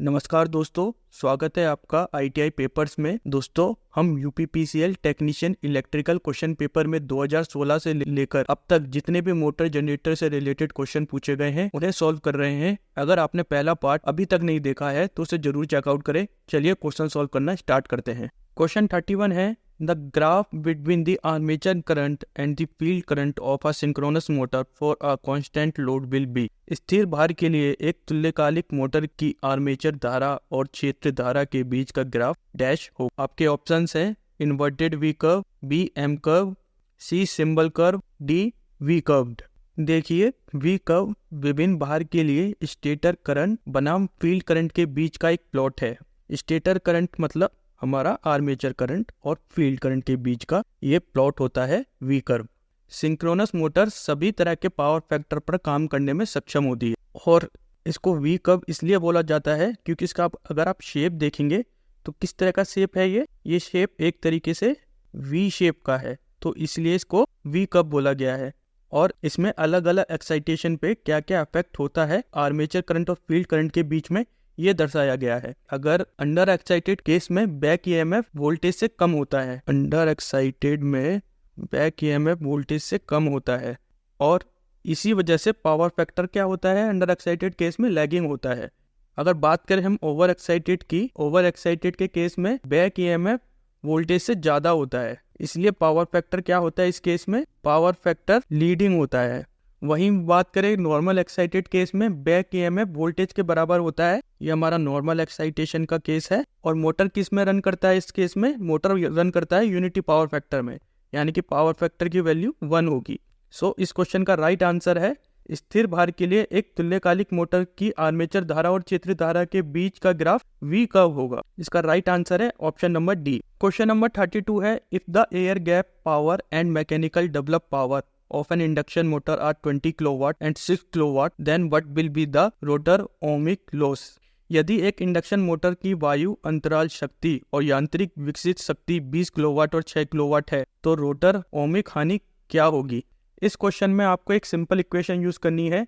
नमस्कार दोस्तों, स्वागत है आपका ITI पेपर्स में। दोस्तों, हम UPPCL technician electrical question paper में 2016 से लेकर अब तक जितने भी मोटर जनरेटर से रिलेटेड क्वेश्चन पूछे गए हैं उन्हें सॉल्व कर रहे हैं। अगर आपने पहला पार्ट अभी तक नहीं देखा है तो उसे जरूर चेकआउट करें। चलिए क्वेश्चन सॉल्व करना स्टार्ट करते हैं। क्वेश्चन 31 है, the graph between the armature current and the field current of a synchronous motor for a constant load will be. स्थिर भार के लिए एक तुल्यकालिक मोटर की आर्मेचर धारा और क्षेत्र धारा के बीच का ग्राफ डैश हो। आपके ऑप्शंस हैं inverted V curve, B M curve, C symbol curve, D V curved. देखिए, वी कर्व विभिन्न भार के लिए स्टेटर करंट बनाम फील्ड करंट के बीच का एक प्लॉट है। स्टेटर करंट मतलब हमारा आर्मेचर करंट और फील्ड करंट के बीच का ये प्लॉट होता है वी कर्व। सिंक्रोनस मोटर सभी तरह के पावर फैक्टर पर काम करने में सक्षम होती है और इसको वी कर्व इसलिए बोला जाता है क्योंकि इसका अगर आप शेप देखेंगे तो किस तरह का शेप है ये शेप एक तरीके से वी शेप का है, तो इसलिए इसको वी कर्व बोला गया है। और इसमें अलग अलग एक्साइटेशन पे क्या क्या इफेक्ट होता है आर्मेचर करंट और फील्ड करंट के बीच में ये दर्शाया गया है। अगर अंडर एक्साइटेड केस में बैक ईएमएफ वोल्टेज से कम होता है, अंडर एक्साइटेड में बैक ईएमएफ वोल्टेज से कम होता है और इसी वजह से पावर फैक्टर क्या होता है अंडर एक्साइटेड केस में लैगिंग होता है। अगर बात करें हम ओवर एक्साइटेड की, ओवर एक्साइटेड के केस में बैक ईएमएफ वोल्टेज से ज्यादा होता है, इसलिए पावर फैक्टर क्या होता है इस केस में, पावर फैक्टर लीडिंग होता है। वहीं बात करें नॉर्मल एक्साइटेड केस में बैक ईएमएफ वोल्टेज के बराबर होता है। ये हमारा नॉर्मल एक्साइटेशन का केस है और मोटर किस में रन करता है इस केस में, मोटर रन करता है यूनिटी पावर फैक्टर में, यानी कि पावर फैक्टर की वैल्यू 1 होगी। सो इस क्वेश्चन का राइट आंसर है स्थिर भार के लिए एक तुल्यकालिक मोटर की आर्मेचर धारा और क्षेत्र धारा के बीच का ग्राफ वी कर्व होगा। इसका राइट आंसर है option number D. Question number 32 है, if the air gap power and mechanical develop power of an induction motor are 20 kilowatt and 6 kilowatt, then what will be the rotor ohmic loss? यदि एक induction motor की वायु अंतराल शक्ति और यांत्रिक विकसित शक्ति 20 किलोवाट और 6 किलोवाट है तो रोटर ओमिक हानि क्या होगी। इस क्वेश्चन में आपको एक सिंपल इक्वेशन यूज करनी है।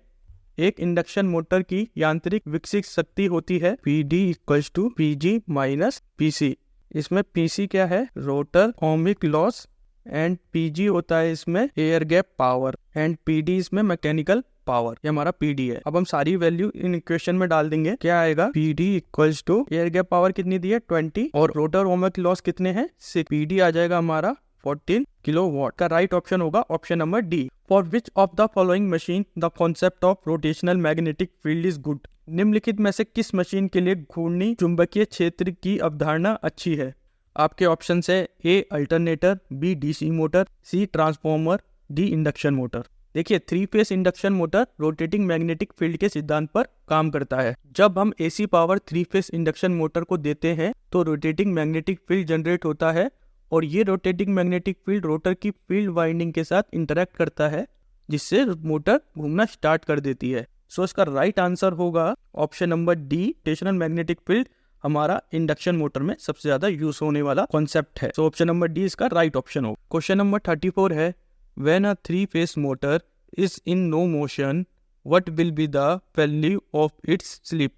एक इंडक्शन मोटर की यांत्रिक विकसित शक्ति होती है PD equals to PG minus PC। इसमें PC क्या है, rotor ohmic loss, and PG होता है इसमें air gap power and PD इसमें मैकेनिकल पावर, ये हमारा PD है। अब हम सारी वैल्यू इन इक्वेशन में डाल देंगे। क्या आएगा, PD equals to air gap power कितनी दी है 20 और रोटर ओमिक लॉस कितने हैं 6। PD आ जाएगा हमारा 14 किलोवाट। का राइट ऑप्शन होगा option number D. For which of the following machine the concept of rotational magnetic field is good. निम्नलिखित में से किस मशीन के लिए घूर्णी चुंबकीय क्षेत्र की अवधारणा अच्छी है। आपके ऑप्शन है ए अल्टरनेटर, बी डीसी मोटर, सी ट्रांसफॉर्मर, डी इंडक्शन मोटर। देखिए, 3 phase induction motor rotating magnetic field के सिद्धांत पर काम करता है। जब हम AC power 3 phase induction motor को देते हैं तो रोटेटिंग मैग्नेटिक फील्ड जनरेट होता है और ये रोटेटिंग मैग्नेटिक फील्ड रोटर की फील्ड वाइंडिंग के साथ इंटरेक्ट करता है जिससे मोटर घूमना स्टार्ट कर देती है। सो इसका राइट आंसर होगा option number D. Rotational magnetic field हमारा इंडक्शन मोटर में सबसे ज्यादा यूज होने वाला कॉन्सेप्ट है। सो ऑप्शन नंबर डी इसका राइट ऑप्शन होगा। क्वेश्चन नंबर 34 है, when a 3 phase motor is in no motion what will be the value of its slip.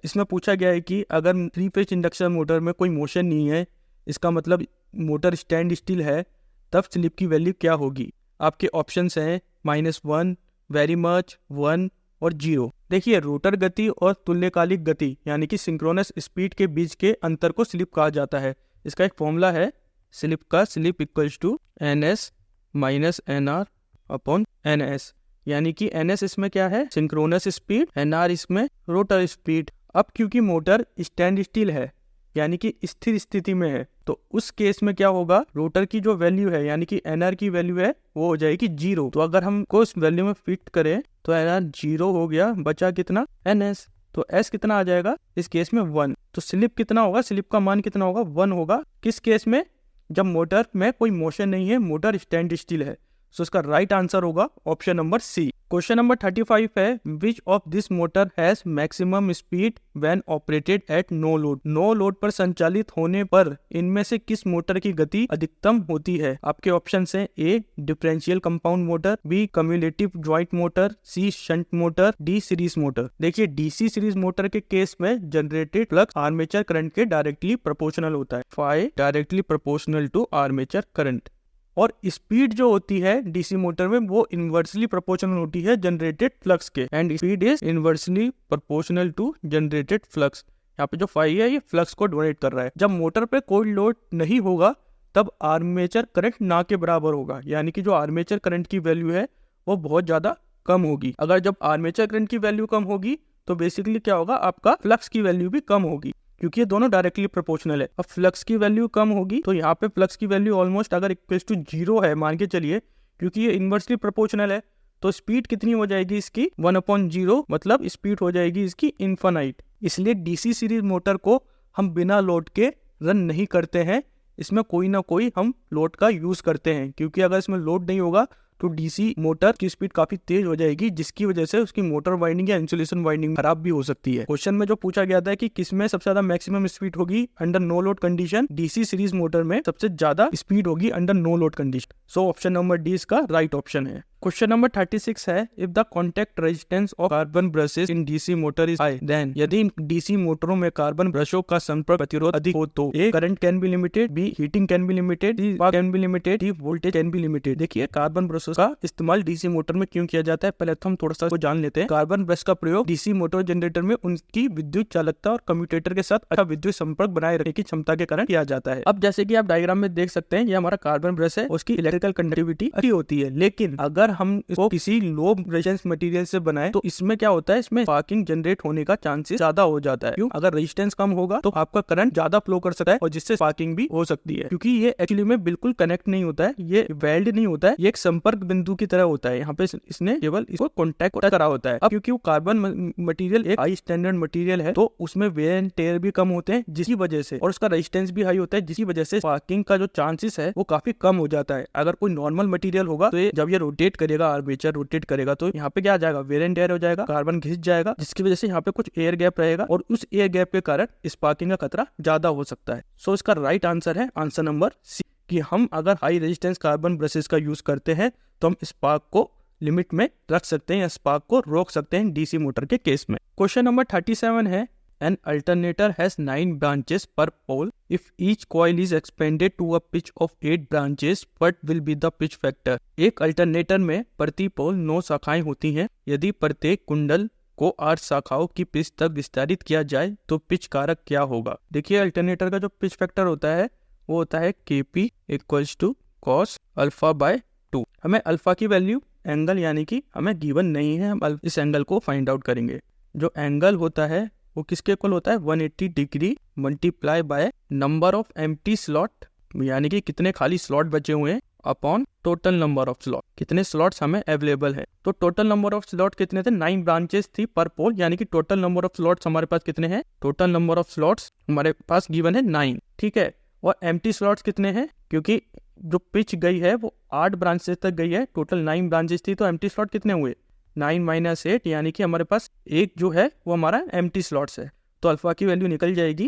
इसमें पूछा गया है कि अगर 3 फेस इंडक्शन मोटर में कोई मोशन नहीं है, इसका मतलब मोटर स्टैंड स्टिल है, तब स्लिप की वैल्यू क्या होगी। आपके ऑप्शंस हैं -1, वेरी मच, 1 और 0। देखिए, रोटर गति और तुल्यकालिक गति यानी कि सिंक्रोनस स्पीड के बीच के अंतर को स्लिप कहा जाता है। इसका एक फॉर्मूला है स्लिप का, slip equals to NS minus NR upon NS, यानी कि NS इसमें क्या है, सिंक्रोनस स्पीड, NR इसमें रोटर स्पीड। अब क्योंकि मोटर स्टैंड स्टिल है यानी कि स्थिर स्थिति में है, तो उस केस में क्या होगा, रोटर की जो वैल्यू है यानी कि NR की वैल्यू है वो हो जाएगी 0। तो अगर हमको इस वैल्यू में फिट करें तो NR 0 हो गया, बचा कितना NS, तो S कितना आ जाएगा इस केस में 1। तो स्लिप कितना होगा, स्लिप का मान कितना होगा 1 होगा। किस केस में, जब मोटर में कोई मोशन नहीं है, मोटर स्टैंड स्टिल है। सो इसका राइट आंसर होगा option number C. Question number 35 है, which of this motor has maximum speed when operated at no load. No load पर संचालित होने पर इनमें से किस मोटर की गति अधिकतम होती है? आपके ऑप्शन हैं A differential compound motor, B cumulative joint motor, C shunt motor, D series motor. देखिए डीसी सीरीज मोटर के केस में जनरेटेड फ्लक्स आर्मेचर करंट के डायरेक्टली प्रोपोर्शनल होता है, phi directly proportional to armature current. और speed जो होती है डीसी मोटर में वो इनवर्सली प्रोपोर्शनल होती है जनरेटेड फ्लक्स के, and speed is inversely proportional to generated flux. यहाँ पे जो फाई है ये फ्लक्स को डोनेट कर रहा है। जब मोटर पे कोई लोड नहीं होगा तब आर्मेचर करंट ना के बराबर होगा, यानी कि जो आर्मेचर करंट की वैल्यू है वो बहुत ज्यादा कम होगी। अगर जब आर्मेचर करंट की वैल्यू कम होगी तो बेसिकली क्या होगा, आपका फ्लक्स की वैल्यू भी कम होगी, क्योंकि ये दोनों डायरेक्टली प्रोपोर्शनल है। अब फ्लक्स की वैल्यू कम होगी तो यहाँ पे फ्लक्स की वैल्यू ऑलमोस्ट अगर इक्वल टू 0 है मान के चलिए, क्योंकि ये इनवर्सली प्रोपोर्शनल है, तो स्पीड कितनी हो जाएगी इसकी 1/0, मतलब स्पीड हो जाएगी इसकी इनफाइनाइट। इसलिए डीसी सीरीज मोटर को हम बिना लोड के रन नहीं करते हैं, इसमें कोई ना कोई हम लोड का यूज करते हैं, क्योंकि अगर इसमें लोड नहीं होगा तो डीसी मोटर की स्पीड काफी तेज हो जाएगी, जिसकी वजह से उसकी मोटर वाइंडिंग या इंसुलेशन वाइंडिंग खराब भी हो सकती है। क्वेश्चन में जो पूछा गया था कि किसमें सबसे ज्यादा मैक्सिमम स्पीड होगी under no load condition, DC series motor में सबसे ज्यादा स्पीड होगी under no load condition. So option number D इसका राइट ऑप्शन है। क्वेश्चन नंबर 36 है, if the contact resistance of carbon brushes in DC motor is high then, यदि DC मोटरों में कार्बन ब्रशों का संपर्क प्रतिरोध अधिक हो तो A current can be limited, B heating can be limited, C spark can be limited, D voltage can be limited. देखिए कार्बन ब्रशों का इस्तेमाल डीसी मोटर में क्यों किया जाता है, पहले तो हम थोड़ा सा जान लेते हैं। कार्बन ब्रश का प्रयोग डीसी मोटर जनरेटर में उनकी विद्युत चालकता और कम्यूटेटर के साथ अच्छा विद्युत संपर्क बनाए रखने की क्षमता के कारण किया जाता है। अब जैसे कि आप डायग्राम में देख सकते हैं, ये हमारा कार्बन ब्रश है, उसकी इलेक्ट्रिकल कंडक्टिविटी अच्छी होती है, लेकिन अगर हम इसको किसी लो रेजिस्टेंस मटेरियल से बनाए तो इसमें क्या होता है, इसमें स्पार्किंग जनरेट होने का चांसेस ज्यादा हो जाता है। क्यों? अगर रेजिस्टेंस कम होगा तो आपका करंट ज्यादा फ्लो कर सकता है और जिससे स्पार्किंग भी हो सकती है, क्योंकि ये एक्चुअली में बिल्कुल कनेक्ट नहीं होता है, ये वेल्ड नहीं होता है, ये एक संपर्क बिंदु की तरह होता है। यहाँ पे इसने केवल इसको कॉन्टैक्ट करा होता है। अब क्योंकि वो कार्बन मटेरियल एक हाई स्टैंडर्ड मटेरियल है तो उसमें वेयर एंड टेयर भी कम होते हैं जिसकी वजह से, और उसका रेजिस्टेंस भी हाई होता है जिसकी वजह से स्पार्किंग का जो चांसेस है वो काफी कम हो जाता है। अगर कोई नॉर्मल मटेरियल होगा तो जब ये रोटेट करेगा, आर्मेचर रोटेट करेगा तो यहाँ पे क्या आ जाएगा, वेयर एंड टेयर हो जाएगा, कार्बन घिस जाएगा, जिसकी वजह से यहाँ पे कुछ एयर गैप रहेगा और उस एयर गैप के कारण स्पार्किंग का खतरा ज्यादा हो सकता है। सो इसका राइट आंसर है आंसर नंबर सी, कि हम अगर हाई रेजिस्टेंस कार्बन ब्रशेस का यूज करते हैं तो हम स्पार्क को लिमिट में रख सकते हैं या स्पार्क को रोक सकते हैं डीसी मोटर के केस में। क्वेश्चन नंबर 37 है, An alternator has 9 branches per pole. If each coil is expanded to a pitch of 8 branches, what will be the pitch factor? एक अल्टरनेटर में प्रति पोल 9 शाखाएं होती हैं। यदि प्रत्येक कुंडल को 8 शाखाओं की पिच तक विस्तारित किया जाए तो पिच कारक क्या होगा? देखिए अल्टरनेटर का जो पिच फैक्टर होता है वो होता है Kp equals to cos alpha by 2। हमें अल्फा की वैल्यू एंगल यानी कि हमें गिवन नहीं है, हम इस एंगल को फाइंड आउट करेंगे। जो एंगल होता है वो किसके इक्वल होता है, 180 degree multiply by number of empty slot, यानी कि कितने खाली स्लॉट बचे हुए हैं, upon total number of slot, कितने स्लॉट्स हमें अवेलेबल है। तो टोटल नंबर ऑफ स्लॉट कितने थे, 9 ब्रांचेस थी पर पोल, यानी कि टोटल नंबर ऑफ स्लॉट्स हमारे पास कितने हैं, टोटल नंबर ऑफ स्लॉट्स हमारे पास गिवन है 9, ठीक है। और एम्प्टी स्लॉट्स कितने हैं, क्योंकि जो पिच गई है वो 8 ब्रांचेस तक गई है, टोटल 9 ब्रांचेस थी, तो एम्प्टी स्लॉट कितने हुए, 9 - 8, यानी कि हमारे पास एक जो है वो हमारा एम्प्टी स्लॉट्स है। तो अल्फा की वैल्यू निकल जाएगी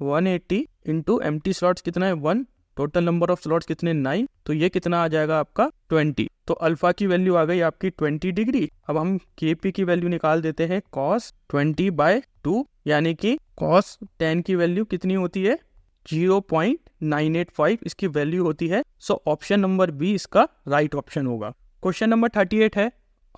180 इंटू एम्प्टी स्लॉट्स कितना है 1, टोटल नंबर ऑफ स्लॉट्स कितने 9, तो ये कितना आ जाएगा आपका 20। तो अल्फा की वैल्यू आ गई आपकी 20 डिग्री। अब हम Kp की वैल्यू निकाल देते हैं cos 20/2, यानी कि cos 10 की वैल्यू कितनी होती है 0.985 इसकी वैल्यू होती है। सो ऑप्शन नंबर बी इसका राइट ऑप्शन होगा। क्वेश्चन नंबर 38 है,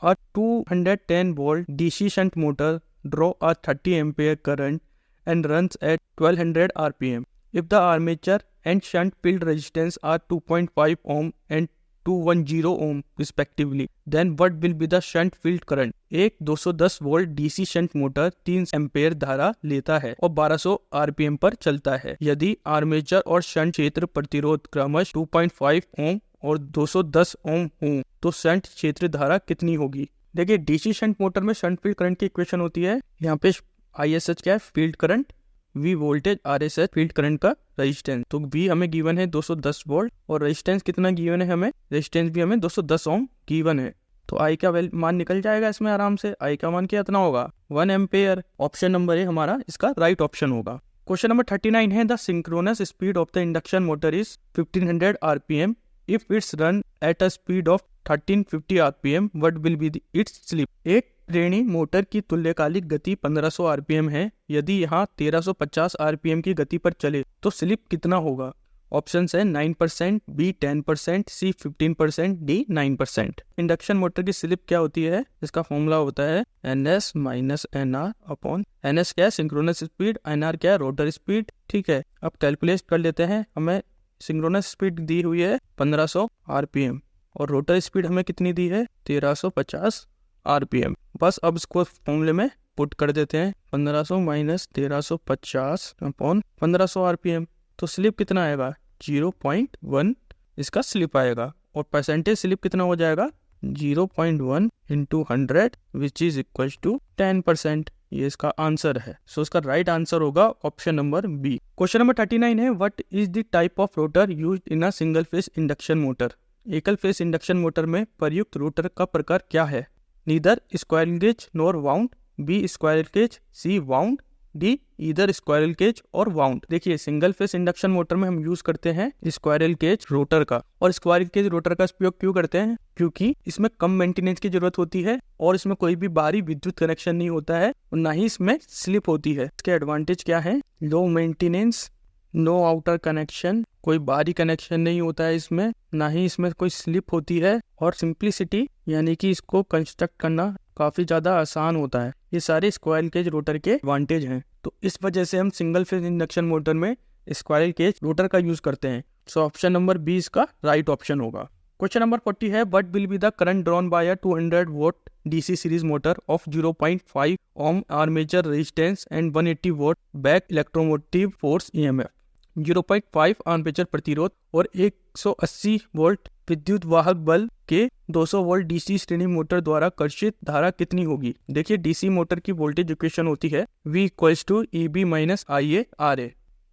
अ 210 volt DC shunt motor draw a 30 ampere current and runs at 1200 rpm. If the armature and shunt field resistance are 2.5 ohm and 210 ohm respectively, then what will be the shunt field current? एक 210 volt DC shunt motor 3 ampere धारा लेता है और 1200 RPM पर चलता है। यदि armature और शंट क्षेत्र प्रतिरोध क्रमश 2.5 ओम और 210 ओम हो तो शंट क्षेत्र धारा कितनी होगी? देखिए डीसी शंट मोटर में शंट फील्ड करंट की इक्वेशन होती है, यहाँ पे ISH क्या है, field current V voltage, RS है फील्ड करंट का रेजिस्टेंस। तो V हमें गिवन है 210 वोल्ट और रेजिस्टेंस कितना गिवन है हमें, रेजिस्टेंस भी हमें 210 ओम गिवन है। तो I का मान निकल जाएगा इसमें आराम से। I का मान कितना होगा 1 एम्पेयर। ऑप्शन नंबर ए हमारा इसका राइट ऑप्शन होगा। क्वेश्चन नंबर 39 है the synchronous speed of the induction motor is 1500 RPM if it's run at a speed of 1350 RPM what will be it's slip. एक श्रेणी मोटर की तुल्यकालिक गति 1500 RPM है। यदि यहाँ 1350 RPM की गति पर चले तो स्लिप कितना होगा। ऑप्शन है 9%, बी 10%, सी 15%, डी 9%। इंडक्शन मोटर की स्लिप क्या होती है, इसका फॉर्मूला होता है NS minus NR upon NS क्या है सिंक्रोनस स्पीड, NR क्या है रोटर स्पीड। ठीक है, अब कैलकुलेट कर लेते हैं। हमें सिंक्रोनस स्पीड दी हुई है 1500 RPM और रोटर स्पीड हमें कितनी दी है 1350 RPM। बस अब इसको फॉर्मूले में पुट कर देते हैं 1500 माइनस 1350 अपॉन 1500 RPM। तो स्लिप कितना आएगा 0.1 इसका स्लिप आएगा और परसेंटेज स्लिप कितना हो जाएगा 0.1 into 100 which is equal to 10%। ये इसका आंसर है। सो इसका राइट आंसर होगा option number B. Question number 39 है what is the type of rotor used in a single phase induction motor. एकल फेज इंडक्शन मोटर में प्रयुक्त रोटर का प्रकार क्या है। Neither squirrel cage nor wound, B squirrel cage, C wound, D either squirrel cage और वाउंड। देखिए सिंगल फेस इंडक्शन मोटर में हम यूज करते हैं स्क्वायरल केज रोटर का। और स्क्वायरल केज रोटर का उपयोग क्यों करते हैं, क्योंकि इसमें कम मेंटेनेंस की जरूरत होती है और इसमें कोई भी बाहरी विद्युत कनेक्शन नहीं होता है और ना ही इसमें स्लिप होती है। इसके एडवांटेज क्या है, low maintenance, no outer connection, कोई बाहरी कनेक्शन नहीं होता है इसमें, ना ही इसमें कोई स्लिप होती है और सिंप्लिसिटी यानी कि इसको कंस्ट्रक्ट करना काफी ज्यादा आसान होता है। ये सारे स्क्वायरल केज रोटर के एडवांटेज हैं। तो इस वजह से हम सिंगल फेज इंडक्शन मोटर में स्क्वायरल केज रोटर का यूज करते हैं। सो ऑप्शन नंबर बी इसका राइट ऑप्शन होगा। क्वेश्चन नंबर 40 है what will be the current drawn by a 200 volt DC series motor of 0.5 ohm armature resistance and 180 volt back electromotive force EMF। 0.5 armature प्रतिरोध और 180 volt विद्युत वाहक बल के 200 volt DC श्रेणी मोटर द्वारा कर्षित धारा कितनी होगी। देखिए DC मोटर की वोल्टेज इक्वेशन होती है V equals to EB minus IA RA।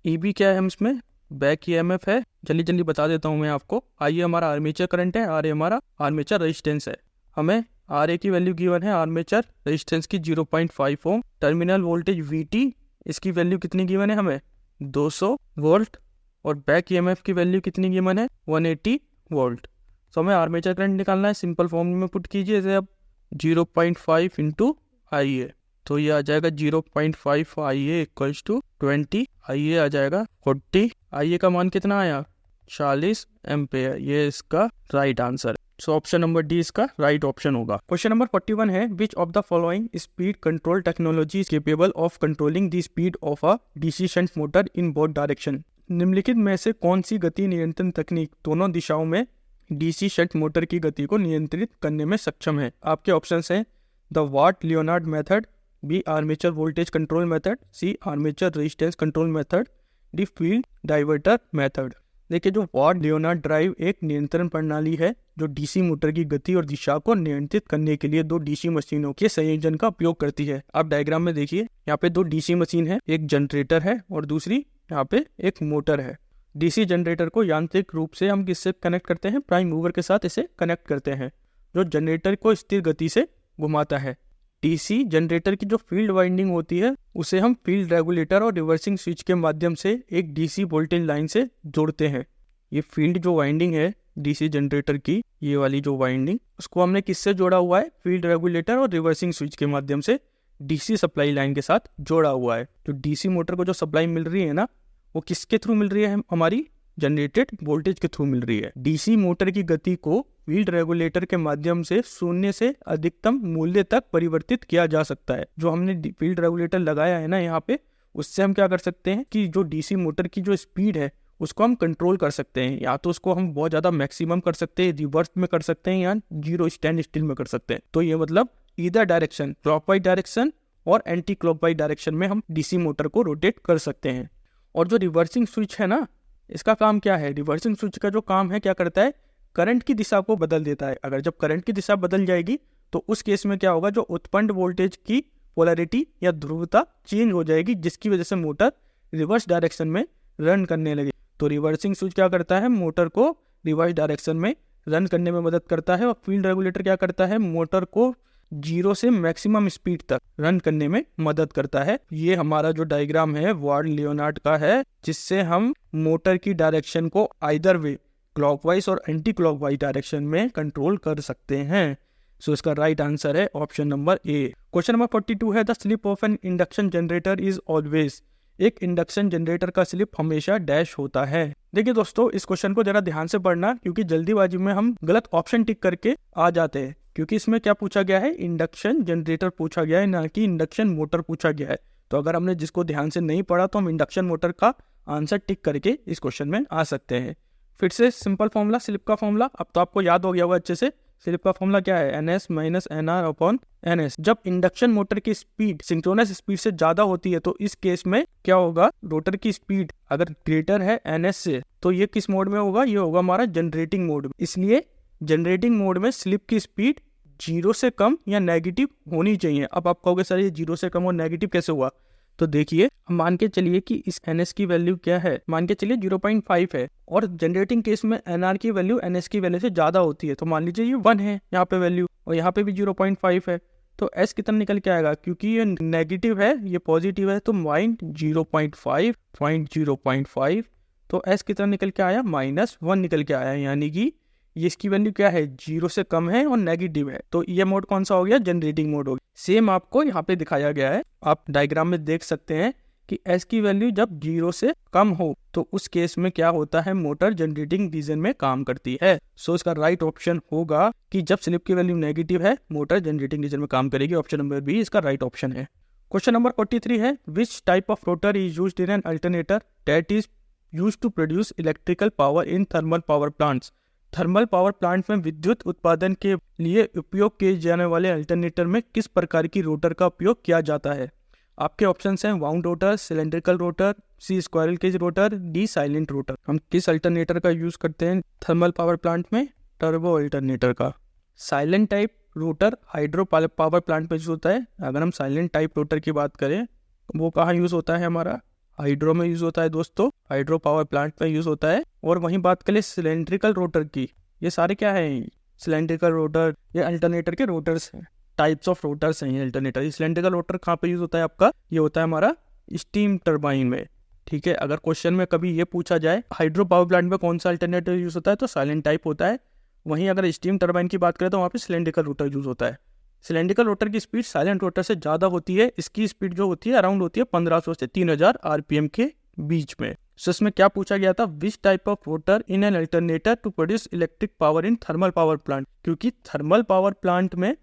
EB क्या है हम इसमें बैक EMF है, जल्दी जल्दी बता देता हूँ मैं आपको। IA हमारा आर्मेचर करंट है, RA हमारा आर्मेचर रेजिस्टेंस है। हमें RA की वैल्यू गिवन है आर्मेचर रेजिस्टेंस की 0.5 ओम। टर्मिनल वोल्टेज VT इसकी वैल्यू कितनी गिवन है हमें 200 वोल्ट और बैक EMF की वैल्यू कितनी गिवन है 180 वोल्ट। तो हमें आर्मेचर करंट निकालना है, सिंपल फॉर्म में पुट कीजिए जैसे अब 0.5 इंटू IA, तो ये आ जाएगा 0.5 IA इक्वल्स टू 20, IA आ जाएगा 40। IA का मान कितना आया 40 एम्पेयर। ये इसका राइट आंसर है। सो ऑप्शन नंबर डी इसका राइट ऑप्शन होगा। क्वेश्चन नंबर 41 है which of the following speed control technology is capable of controlling the speed of a DC shunt motor in both direction. निम्नलिखित में से कौन सी गति नियंत्रण तकनीक दोनों दिशाओं में DC शंट मोटर की गति को नियंत्रित करने में सक्षम है। आपके ऑप्शंस हैं the Ward Leonard method, B armature voltage control method, C armature resistance control method, D field diverter method. देखिए जो वाट लियोनार्ड ड्राइव एक नियंत्रण प्रणाली है जो DC मोटर की गति और दिशा को नियंत्रित करने के लिए दो DC मशीनों के संयोजन का उपयोग करती है। आप डायग्राम में देखिए यहाँ पे दो DC मशीन है, एक जनरेटर है और दूसरी यहाँ पे एक मोटर है। DC जनरेटर को यांत्रिक रूप से हम किससे कनेक्ट करते हैं, प्राइम मूवर के साथ इसे कनेक्ट करते हैं जो जनरेटर को स्थिर गति से घुमाता है। DC जनरेटर की जो फील्ड वाइंडिंग होती है उसे हम फील्ड रेगुलेटर और रिवर्सिंग स्विच के माध्यम से एक DC वोल्टेज लाइन से जोड़ते हैं। ये फील्ड जो वाइंडिंग है DC जनरेटर की, ये वाली जो वाइंडिंग, उसको हमने किससे जोड़ा हुआ है, फील्ड रेगुलेटर और रिवर्सिंग स्विच के माध्यम से DC सप्लाई लाइन के साथ जोड़ा हुआ है। तो DC मोटर को जो सप्लाई मिल रही है ना, वो किसके थ्रू मिल रही है, हमारी जनरेटेड वोल्टेज के थ्रू मिल रही है। DC मोटर की गति को फील्ड रेगुलेटर के माध्यम से शून्य से अधिकतम मूल्य तक परिवर्तित किया जा सकता है। जो हमने फील्ड रेगुलेटर लगाया है ना यहाँ पे, उससे हम क्या कर सकते हैं कि जो DC मोटर की जो स्पीड है उसको हम कंट्रोल कर सकते हैं। या तो उसको हम बहुत ज्यादा मैक्सिमम कर सकते हैं, रिवर्स में कर सकते हैं, या जीरो स्टैंड स्टिल में कर सकते हैं। तो ये मतलब ईदर डायरेक्शन, क्लॉकवाइज डायरेक्शन और एंटी क्लॉकवाइज डायरेक्शन में हम DC मोटर को रोटेट कर सकते हैं। और जो रिवर्सिंग स्विच है ना, इसका काम क्या है, रिवर्सिंग स्विच का जो काम है क्या करता है, करंट की दिशा को बदल देता है। अगर जब करंट की दिशा बदल जाएगी तो उस केस में क्या होगा, जो उत्पन्न वोल्टेज की पोलैरिटी या ध्रुवता चेंज हो जाएगी, जिसकी वजह से मोटर रिवर्स डायरेक्शन में रन करने लगे। तो रिवर्सिंग स्विच क्या करता है, मोटर को रिवर्स डायरेक्शन में रन करने में मदद करता है, और फील्ड रेगुलेटर क्या करता है, मोटर को 0 से मैक्सिमम स्पीड तक रन करने में मदद करता है। ये हमारा जो डायग्राम है वार्ड लियोनार्ड का है, जिससे हम मोटर की डायरेक्शन को आइदर वे क्लॉकवाइज और एंटी क्लॉकवाइज डायरेक्शन में कंट्रोल कर सकते हैं। सो इसका राइट आंसर है option number A. Question number 42 है the slip of N induction generator is always. एक इंडक्शन जनरेटर का स्लिप हमेशा डैश होता है। देखिए दोस्तों, इस क्वेश्चन को जरा ध्यान से पढ़ना, क्योंकि जल्दीबाजी में हम गलत ऑप्शन टिक करके आ जाते हैं। क्योंकि इसमें क्या पूछा गया है, इंडक्शन जनरेटर पूछा गया है, ना कि इंडक्शन मोटर पूछा गया है। तो अगर हमने जिसको ध्यान से नहीं पढ़ा तो हम इंडक्शन मोटर का आंसर टिक करके इस क्वेश्चन में आ सकते हैं। फिर से सिंपल फॉर्मूला, स्लिप का फॉर्मूला अब तो आपको याद हो गया होगा अच्छे से। स्लिप का फॉर्मूला क्या है, NS minus NR upon NS। जब इंडक्शन मोटर की स्पीड सिंक्रोनस स्पीड से ज्यादा होती है तो इस केस में क्या होगा, रोटर की स्पीड अगर ग्रेटर है NS से, तो ये किस मोड में होगा, ये होगा हमारा जनरेटिंग मोड में। इसलिए जनरेटिंग मोड में स्लिप की स्पीड 0 से कम या नेगेटिव होनी चाहिए। अब आप कहोगे सर ये 0 से कम और नेगेटिव कैसे हुआ, तो देखिए हम मान के चलिए कि इस NS की वैल्यू क्या है, मान के चलिए 0.5 है, और जनरेटिंग केस में NR की वैल्यू NS की वैल्यू से ज्यादा होती है। तो मान लीजिए ये 1 है यहाँ पे वैल्यू, और यहाँ पे भी 0.5 है, तो S कितना निकल के आएगा, क्योंकि ये नेगेटिव है ये पॉजिटिव है, तो -0.5, तो S कितना निकल के आया, -1 निकल के आया, यानी कि ये इसकी वैल्यू क्या है, 0 से कम है और नेगेटिव है। तो ये मोड कौन सा हो गया, जनरेटिंग मोड हो गया। सेम आपको यहाँ पे दिखाया गया है, आप डायग्राम में देख सकते हैं कि S की वैल्यू जब 0 से कम हो तो उस केस में क्या होता है, मोटर जनरेटिंग रीजन में काम करती है। सो इसका राइट ऑप्शन होगा कि जब स्लिप की वैल्यू नेगेटिव है मोटर जनरेटिंग रीजन में काम करेगी। ऑप्शन नंबर बी इसका राइट ऑप्शन है। क्वेश्चन नंबर 43 है which type of rotor is used in an alternator that is used to produce electrical power in thermal power plants. Thermal power plant में विद्युत उत्पादन के लिए उपयोग किए जाने वाले अल्टरनेटर में किस प्रकार की रोटर का उपयोग किया जाता है। आपके ऑप्शंस हैं wound rotor, cylindrical rotor, C squirrel cage rotor, D silent rotor. हम किस अल्टरनेटर का यूज करते हैं थर्मल पावर प्लांट में, टर्बो अल्टरनेटर का। Silent type rotor hydro power plant में यूज होता है। अगर हम साइलेंट टाइप रोटर की बात करें वो कहाँ यूज होता है, हमारा हाइड्रो में यूज होता है दोस्तों, हाइड्रो पावर प्लांट में यूज होता है। और वहीं बात करें सिलेंड्रिकल रोटर की, ये सारे क्या है, सिलेंड्रिकल रोटर, ये अल्टरनेटर के रोटर्स हैं, टाइप्स ऑफ रोटर्स हैं ये अल्टरनेटर। सिलेंड्रिकल रोटर कहाँ पे यूज होता है आपका, ये होता है हमारा स्टीम टरबाइन में। ठीक है, अगर क्वेश्चन में कभी ये पूछा जाए हाइड्रो पावर प्लांट में कौन सा अल्टरनेटर यूज होता है, तो साइलेंट टाइप होता है। वहीं अगर स्टीम टरबाइन की बात करें तो वहाँ पे सिलेंड्रिकल रोटर यूज होता है। सिलेंड्रिकल रोटर की स्पीड साइलेंट रोटर से ज्यादा होती है। इसकी स्पीड जो होती है अराउंड होती है 1500 से 3000 RPM के बीच में। सो इसमें क्या पूछा गया था, which type of rotor in an alternator to produce electric power in thermal power plant. क्योंकि थर्मल पावर प्लांट में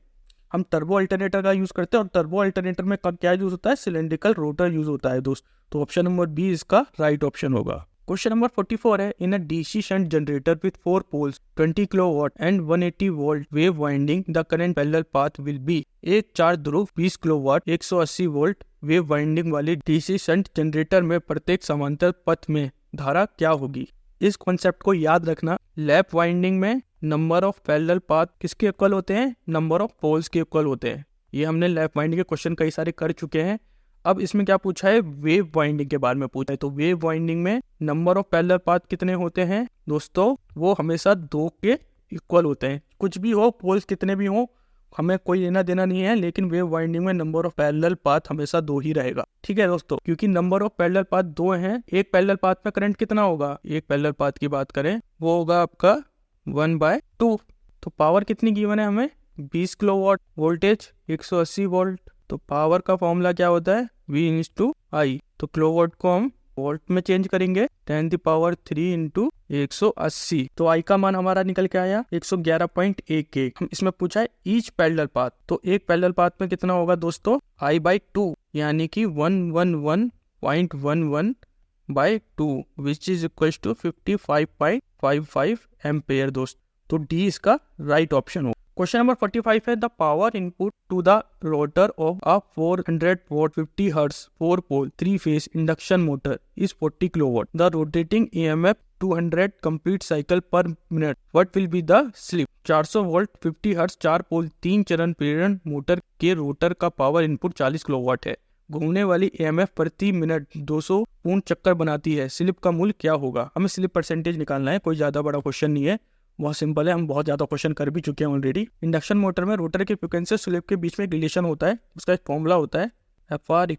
हम टर्बो अल्टरनेटर का यूज करते हैं, और टर्बो अल्टरनेटर में क्या यूज होता है, सिलेंड्रिकल रोटर यूज होता है दोस्त। तो ऑप्शन नंबर बी इसका राइट ऑप्शन होगा। क्वेश्चन नंबर 44 है in a DC shunt generator with 4 poles 20 kilowatt and 180 volt wave winding the current parallel path will be. एक 4 ध्रुव 20 किलोवाट 180 वोल्ट वेव वाइंडिंग वाले डीसी शंट जनरेटर में प्रत्येक समांतर पथ में धारा क्या होगी। इस कॉन्सेप्ट को याद रखना, लैप वाइंडिंग में नंबर ऑफ पैरेलल पाथ किसके इक्वल होते हैं, नंबर ऑफ पोल्स के इक्वल होते हैं। ये हमने लैप वाइंडिंग के क्वेश्चन कई सारे कर चुके हैं। अब इसमें क्या पूछा है, वेव वाइंडिंग के बारे में पूछा है। तो वेव वाइंडिंग में नंबर ऑफ पैरेलल पाथ कितने होते हैं दोस्तों, वो हमेशा 2 के इक्वल होते हैं। कुछ भी हो, पोल्स कितने भी हो, हमें कोई लेना देना नहीं है, लेकिन वेव वाइंडिंग में नंबर ऑफ पैरेलल पाथ हमेशा 2 ही रहेगा। ठीक है दोस्तों, क्योंकि नंबर ऑफ पैरेलल पाथ 2 हैं। एक पैरेलल पाथ में करंट कितना होगा, एक पैरेलल पाथ की बात करें वो होगा आपका 1/2। तो पावर कितनी गिवन है हमें, 20 किलोवाट, वोल्टेज 180 वोल्ट। तो पावर का फॉर्मूला क्या होता है, V/I। तो किलोवाट को हम वोल्ट में चेंज करेंगे, 10⁻³ इंटू 180। तो I का मान हमारा निकल के आया 111.11। इसमें पूछा है ईच पैरेलल पाथ, तो एक पैरेलल पाथ में कितना होगा दोस्तों, I/2, यानी कि 111.11/2 which is equal to 55.55 ampere दोस्त। तो डी इसका राइट ऑप्शन हो। क्वेश्चन नंबर 45 है the power input to the rotor of a 400 watt 50 hertz 4 pole 3 phase induction motor is 40 kilowatt. The rotating EMF 200 complete cycle per minute. What will be the slip. 400 volt 50 hertz 4 pole 3 चरण प्रेरण motor के rotor का power input 40 kilowatt है। घूमने वाली EMF प्रति minute 200 पूर्ण चक्कर बनाती है, स्लिप का मूल्य क्या होगा। हमें स्लिप परसेंटेज निकालना है, कोई ज़्यादा बड़ा क्वेश्चन नहीं है, बहुत सिंपल है, हम बहुत ज़्यादा क्वेश्चन कर भी चुके हैं ऑलरेडी। इंडक्शन मोटर में रोटर की फ्रिक्वेंसी और स्लिप के बीच में एक रिलेशन होता है, उसका एक फॉर्मूला होता है FR =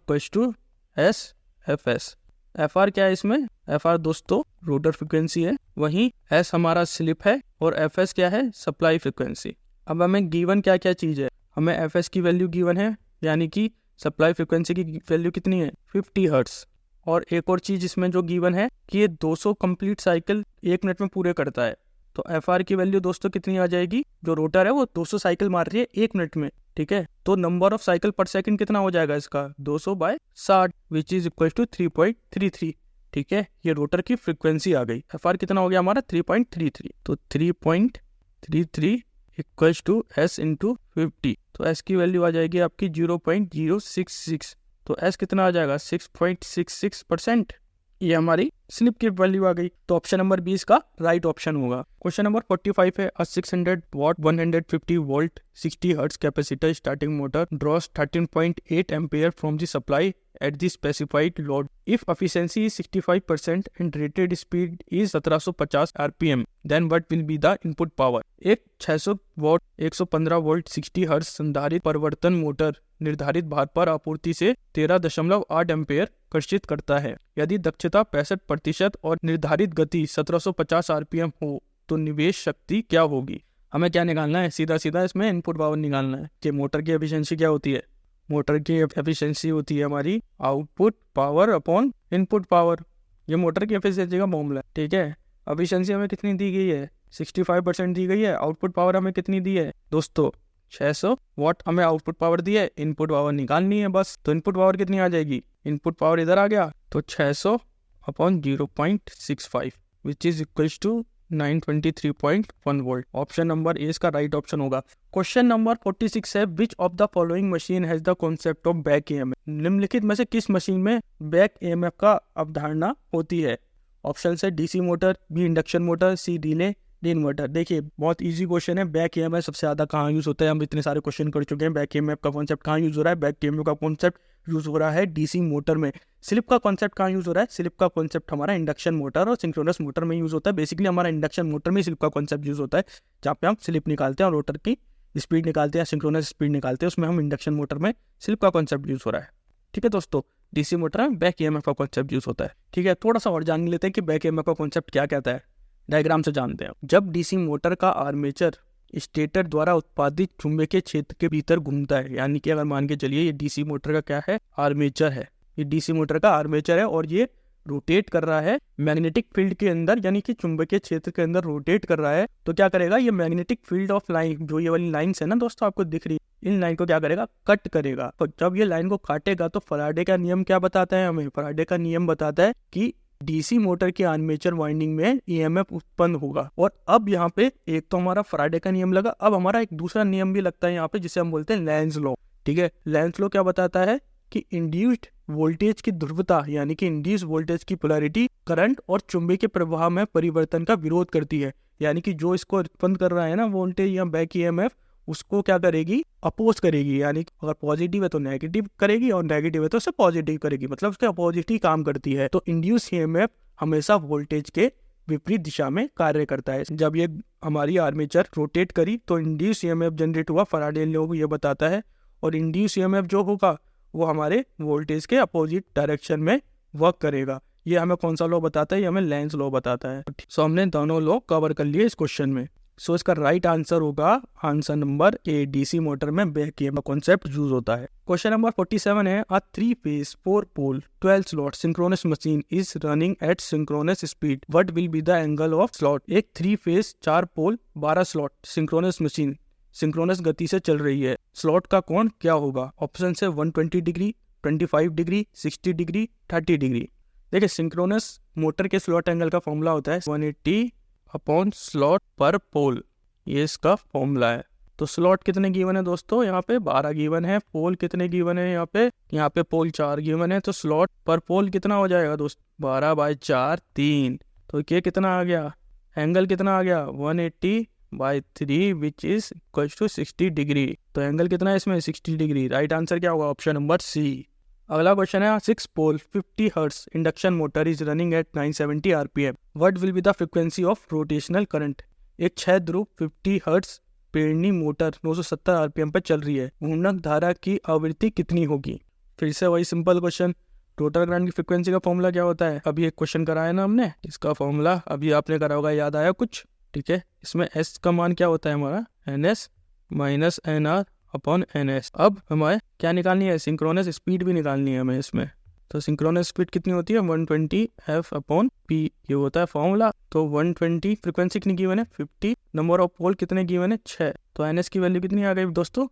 SFS। FR क्या है इसमें, FR दोस्तों रोटर फ्रिक्वेंसी है, वहीं S हमारा स्लिप है और FS क्या है, सप्लाई फ्रिक्वेंसी। अब हमें गिवन क्या क्या चीज़ है, हमें FS की वैल्यू गिवन है, यानी कि सप्लाई फ्रिक्वेंसी की वैल्यू कितनी है 50 हर्ट्स। और एक और चीज़ इसमें जो गिवन है कि ये 200 कंप्लीट साइकिल 1 मिनट में पूरे करता है। तो FR की वैल्यू दोस्तों कितनी आ जाएगी, जो रोटर है वो 200 साइकिल मार रही है 1 मिनट में, ठीक है। तो नंबर ऑफ साइकिल पर सेकंड कितना हो जाएगा इसका 200/60 विच इज इक्वल टू 3.33, ठीक है। ये रोटर की फ्रिक्वेंसी आ गई। FR कितना हो गया हमारा 3.33, तो 3.33 इक्वल्स टू S × 50, तो S की वैल्यू आ जाएगी आपकी 0.066, तो S कितना आ जाएगा 6.66%। ये हमारी स्लिप की वैल्यू आ गई, तो ऑप्शन नंबर 20 का राइट ऑप्शन होगा। क्वेश्चन नंबर 45 है, 600 watt 150 volt 60 hertz capacitor starting motor draws 13.8 ampere from the supply at the specified load. If efficiency is 65% and rated speed is 1750 rpm, then what will be the input power? एक 600 what 115 volt 60 hertz संधारित परिवर्तन motor निर्धारित भार पर आपूर्ति से 13.8 ampere कर्षित करता है। यदि दक्षता 65% और निर्धारित गति 1750 rpm हो तो निवेश शक्ति क्या होगी। हमें क्या निकालना है, सीधा सीधा इसमें इनपुट पावर निकालना है कि मोटर की एफिशिएंसी क्या होती है। मोटर की एफिशिएंसी होती है हमारी output power upon input power. ये मोटर की एफिशिएंसी का फॉर्मूला है, ठीक है। एफिशिएंसी हमें कितनी दी गई है 65% दी गई है। आउटपुट पावर हमें कितनी दी है दोस्तों 600 वाट हमें आउटपुट पावर दी है, इनपुट पावर निकालनी है बस। तो इनपुट पावर कितनी आ जाएगी, इनपुट पावर इधर आ गया तो 600 upon 0.65 which is equals to 923.1 volt. Option number A इसका राइट ऑप्शन होगा। क्वेश्चन नंबर 46 है, which of the following machine has the concept of back EMF। निम्नलिखित में से किस मशीन में बैक EMF का अवधारणा होती है। ऑप्शन है DC motor, B induction motor, C relay, D inverter. देखिए बहुत इजी क्वेश्चन है। बैक EMF सबसे ज्यादा कहाँ यूज होता है, हम इतने सारे क्वेश्चन कर चुके हैं। बैक EMF का कॉन्सेप्ट कहाँ यूज हो रहा है, बैक EMF का कॉन्सेप्ट यूज हो रहा है DC मोटर में। स्लिप का कॉन्सेप्ट कहाँ यूज हो रहा है, स्लिप का कॉन्सेप्ट हमारा इंडक्शन मोटर और सिंक्रोनस मोटर में यूज होता है। बेसिकली हमारा इंडक्शन मोटर में स्लिप का कॉन्सेप्ट यूज होता है, जहाँ पे हम स्लिप निकालते हैं और रोटर की स्पीड निकालते हैं, सिंक्रोनस स्पीड निकालते हैं, उसमें हम इंडक्शन मोटर में स्लिप का कॉन्सेप्ट यूज हो रहा है, ठीक है दोस्तों। DC मोटर में बैक EMF का कॉन्सेप्ट यूज होता है, ठीक है। थोड़ा सा और जान लेते हैं कि बैक EMF का कॉन्सेप्ट क्या कहता है, डायग्राम से जानते हैं। जब DC मोटर का आर्मेचर स्टेटर द्वारा उत्पादित चुंबकीय क्षेत्र के भीतर घूमता है, यानी कि अगर मान के चलिए ये DC मोटर का क्या है, आर्मेचर है, ये DC मोटर का आर्मेचर है और ये रोटेट कर रहा है मैग्नेटिक फील्ड के अंदर, यानी कि चुंबकीय क्षेत्र के अंदर रोटेट कर रहा है, तो क्या करेगा ये मैग्नेटिक फील्ड ऑफ लाइन, जो ये वाली लाइन्स है ना दोस्तों आपको दिख रही है, इन लाइन को क्या करेगा कट करेगा। तो जब ये लाइन को काटेगा तो फराडे का नियम क्या बताता है हमें, फराडे का नियम बताता है कि DC मोटर के आर्मेचर वाइंडिंग में EMF उत्पन्न होगा। और अब यहाँ पे एक तो हमारा फराडे का नियम लगा, अब हमारा एक दूसरा नियम भी लगता है यहाँ पे जिसे हम बोलते हैं लेंज लॉ, ठीक है। लेंज लॉ क्या बताता है कि इंड्यूस्ड वोल्टेज की ध्रुवता, यानी कि इंड्यूस्ड वोल्टेज की पोलैरिटी करंट और चुंबकीय प्रवाह में परिवर्तन का विरोध करती है, यानी कि जो इसको उत्पन्न कर रहा है ना वोल्टेज या बैक EMF, उसको क्या करेगी अपोज करेगी, यानी अगर पॉजिटिव है तो नेगेटिव करेगी और नेगेटिव है तो उसे पॉजिटिव करेगी, मतलब उसके अपोजिट ही काम करती है। तो इंड्यूस EMF हमेशा वोल्टेज के विपरीत दिशा में कार्य करता है। जब ये हमारी आर्मेचर रोटेट करी तो इंड्यूस EMF जनरेट हुआ, फराडे लॉ ये बताता है। और इंड्यूस EMF जो होगा वो हमारे वोल्टेज के अपोजिट डायरेक्शन में वर्क करेगा। ये हमें कौन सा लॉ बताता है, ये हमें लेंज लॉ बताता है। सो हमने दोनों लॉ कवर कर लिए इस क्वेश्चन में। सो इसका राइट आंसर होगा answer number A, DC motor में बैक EMF कॉन्सेप्ट यूज होता है। क्वेश्चन नंबर 47 है, अ 3-phase 4-pole 12 slot synchronous machine is running at synchronous speed, what will be the angle of slot। एक 3-phase 4 पोल 12 slot synchronous machine synchronous गति से चल रही है, स्लॉट का कोण क्या होगा। ऑप्शन है 120 डिग्री, 25 डिग्री, 60 डिग्री, 30 डिग्री। देखिए सिंक्रोनस मोटर के स्लॉट एंगल का फॉर्मूला होता है 180 अपॉन स्लॉट पर पोल, ये इसका फॉर्मूला है। तो स्लॉट कितने गिवन है दोस्तों, यहाँ पे 12 गिवन है। पोल कितने गिवन है, यहाँ पे पोल 4 गिवन है। तो स्लॉट पर पोल कितना हो जाएगा दोस्त 12/4 3। तो ये कितना आ गया, एंगल कितना आ गया 180/3 which is equal to 60 degree. तो एंगल कितना है इसमें 60 डिग्री। राइट आंसर क्या होगा ऑप्शन नंबर सी। अगला क्वेश्चन है 6 pole 50 hertz induction motor is running at 970 RPM, what will be the frequency of rotational current. एक 6 ध्रुव 50 हर्ट्ज प्रेरणी मोटर 970 आरपीएम पर चल रही है, घूर्णक धारा की आवृत्ति कितनी होगी। फिर से वही सिंपल क्वेश्चन, रोटर करंट की फ्रीक्वेंसी का फॉर्मूला क्या होता है। अभी एक क्वेश्चन कराया ना हमने, इसका फॉर्मूला अभी आपने करा होगा, याद आया कुछ, ठीक है। इसमें एस का मान क्या होता है हमारा, N S minus N R upon N S. अब हमें क्या निकालनी है, सिंक्रोनस स्पीड भी निकालनी है हमें इसमें। तो सिंक्रोनस स्पीड कितनी होती है, 120 एफ अपॉन पी, ये होता है फॉर्मूला। तो 120 फ्रीक्वेंसी कितनी गिवन है 50, नंबर ऑफ पोल कितने गिवन है 6, तो एन एस की वैल्यू कितनी आ गई दोस्तों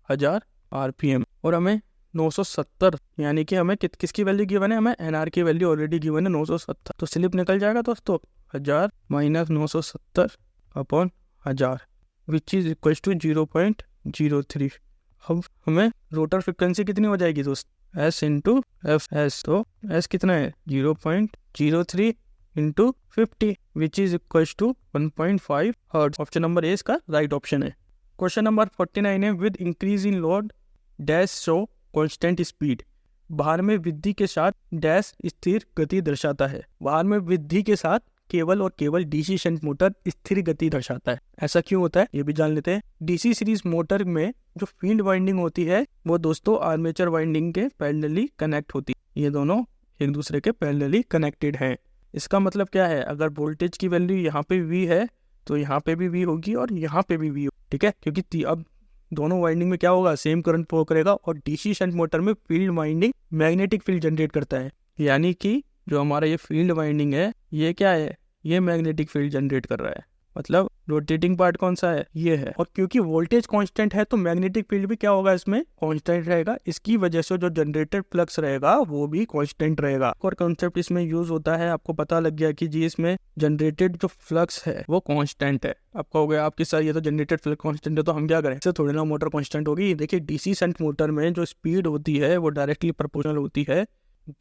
1000 आरपीएम। और हमें 970 यानी कि हमें किसकी वैल्यू गिवन है, हमें एन आर की वैल्यू ऑलरेडी गिवन है 970, तो स्लिप निकल जाएगा दोस्तों 1000 minus 970 upon 1000 which is equal to 0.03। अब हमें रोटर फ्रिक्वेंसी कितनी हो जाएगी दोस्त, एस इंटू एफ एस, तो एस कितना है 0.03 into 50 which is equal to 1.5 hertz. Option number A इसका राइट ऑप्शन है। क्वेश्चन नंबर 49 है, with increase in load dash show constant speed, भार में वृद्धि के साथ डैश स्थिर गति दर्शाता है। भार में वृद्धि के साथ केवल और केवल डीसी शंट मोटर स्थिर गति दर्शाता है। ऐसा क्यों होता है ये भी जान लेते हैं। डीसी सीरीज मोटर में जो फील्ड वाइंडिंग होती है वो दोस्तों आर्मेचर वाइंडिंग के पैरेलली कनेक्ट होती है, ये दोनों एक दूसरे के पैरेलली कनेक्टेड हैं। इसका मतलब क्या है, अगर वोल्टेज की वैल्यू यहाँ पे V है तो यहाँ पे भी V होगी और यहाँ पे भी V होगी, ठीक है, क्योंकि अब दोनों वाइंडिंग में क्या होगा, सेम करंट फ्लो करेगा। और डीसी शंट मोटर में field winding magnetic field generate करता है, यानी कि जो हमारा ये फील्ड वाइंडिंग है ये क्या है, ये मैग्नेटिक फील्ड जनरेट कर रहा है, मतलब रोटेटिंग पार्ट कौन सा है, ये है। और क्योंकि वोल्टेज कांस्टेंट है तो मैग्नेटिक फील्ड भी क्या होगा, इसमें कांस्टेंट रहेगा। इसकी वजह से जो जनरेटेड फ्लक्स रहेगा वो भी कांस्टेंट रहेगा। और कॉन्सेप्ट इसमें यूज होता है, आपको पता लग गया कि जी इसमें जनरेटेड जो फ्लक्स है वो कांस्टेंट है। आप कहोगे आपके साथ ये तो जनरेटेड फ्लक्स कांस्टेंट है तो हम क्या करें, इससे थोड़ी ना मोटर कांस्टेंट होगी। देखिए डीसी शंट मोटर में जो स्पीड होती है वो डायरेक्टली प्रोपोर्शनल होती है